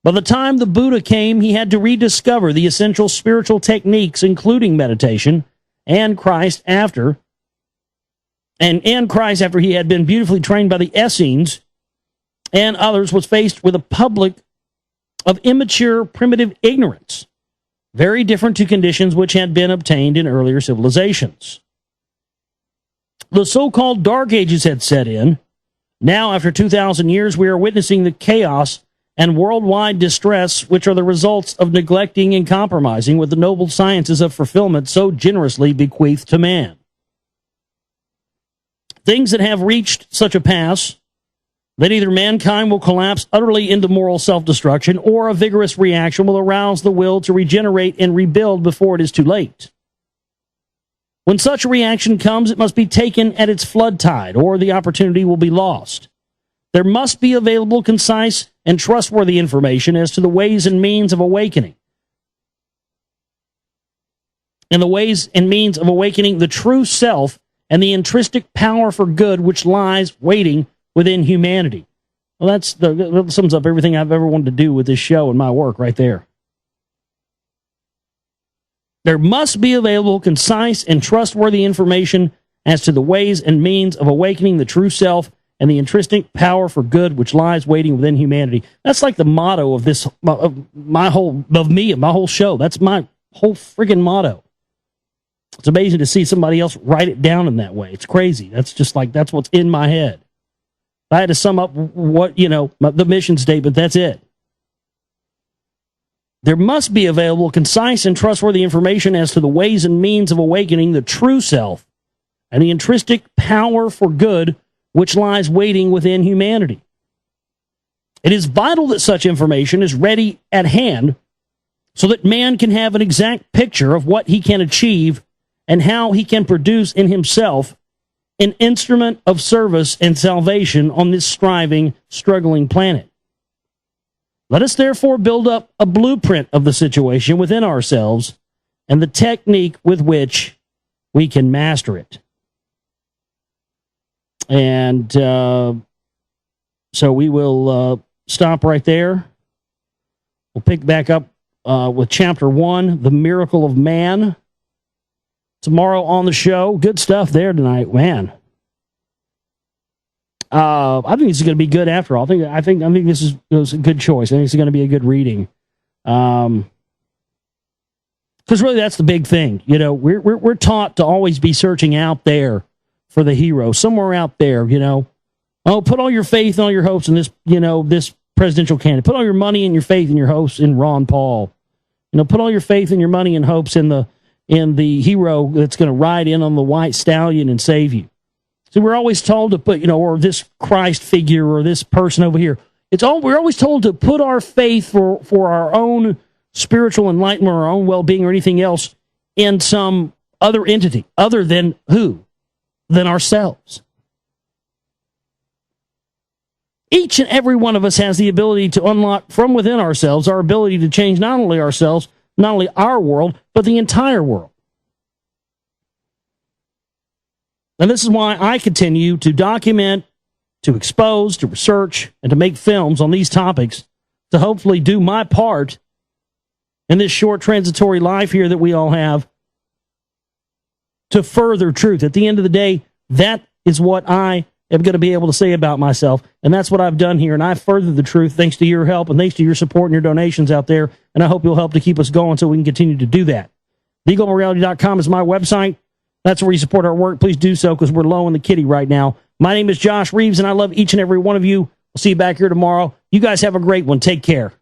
By the time the Buddha came, he had to rediscover the essential spiritual techniques, including meditation, and Christ after he had been beautifully trained by the Essenes and others, was faced with a public of immature, primitive ignorance, very different to conditions which had been obtained in earlier civilizations. The so-called Dark Ages had set in. Now, after 2,000 years, we are witnessing the chaos and worldwide distress which are the results of neglecting and compromising with the noble sciences of fulfillment so generously bequeathed to man. Things that have reached such a pass that either mankind will collapse utterly into moral self-destruction, or a vigorous reaction will arouse the will to regenerate and rebuild before it is too late. When such a reaction comes, it must be taken at its flood tide, or the opportunity will be lost. There must be available, concise, and trustworthy information as to the ways and means of awakening, and the ways and means of awakening the true self and the intrinsic power for good which lies waiting within humanity. Well, that sums up everything I've ever wanted to do with this show and my work right there. There must be available, concise, and trustworthy information as to the ways and means of awakening the true self and the intrinsic power for good which lies waiting within humanity. That's like the motto of this, my whole show. That's my whole friggin' motto. It's amazing to see somebody else write it down in that way. It's crazy. That's what's in my head. If I had to sum up the mission statement, that's it. There must be available, concise, and trustworthy information as to the ways and means of awakening the true self and the intrinsic power for good which lies waiting within humanity. It is vital that such information is ready at hand so that man can have an exact picture of what he can achieve and how he can produce in himself an instrument of service and salvation on this striving, struggling planet. Let us therefore build up a blueprint of the situation within ourselves and the technique with which we can master it. And so we will stop right there. We'll pick back up with Chapter 1, The Miracle of Man. Tomorrow on the show. Good stuff there tonight, man. I think this is going to be good after all. I think this is a good choice. I think it's going to be a good reading. Because really that's the big thing. We're taught to always be searching out there for the hero, somewhere out there, Oh, put all your faith and all your hopes in this, this presidential candidate. Put all your money and your faith and your hopes in Ron Paul. Put all your faith and your money and hopes in the hero that's going to ride in on the white stallion and save you. So we're always told to put, or this Christ figure or this person over here. We're always told to put our faith for our own spiritual enlightenment or our own well-being or anything else in some other entity other than who? Than ourselves. Each and every one of us has the ability to unlock from within ourselves our ability to change not only ourselves, not only our world, but the entire world. And this is why I continue to document, to expose, to research, and to make films on these topics to hopefully do my part in this short transitory life here that we all have to further truth. At the end of the day, that is what I am going to be able to say about myself, and that's what I've done here, and I've furthered the truth thanks to your help and thanks to your support and your donations out there, and I hope you'll help to keep us going so we can continue to do that. TheGlobalReality.com is my website. That's where you support our work. Please do so because we're low in the kitty right now. My name is Josh Reeves, and I love each and every one of you. We'll see you back here tomorrow. You guys have a great one. Take care.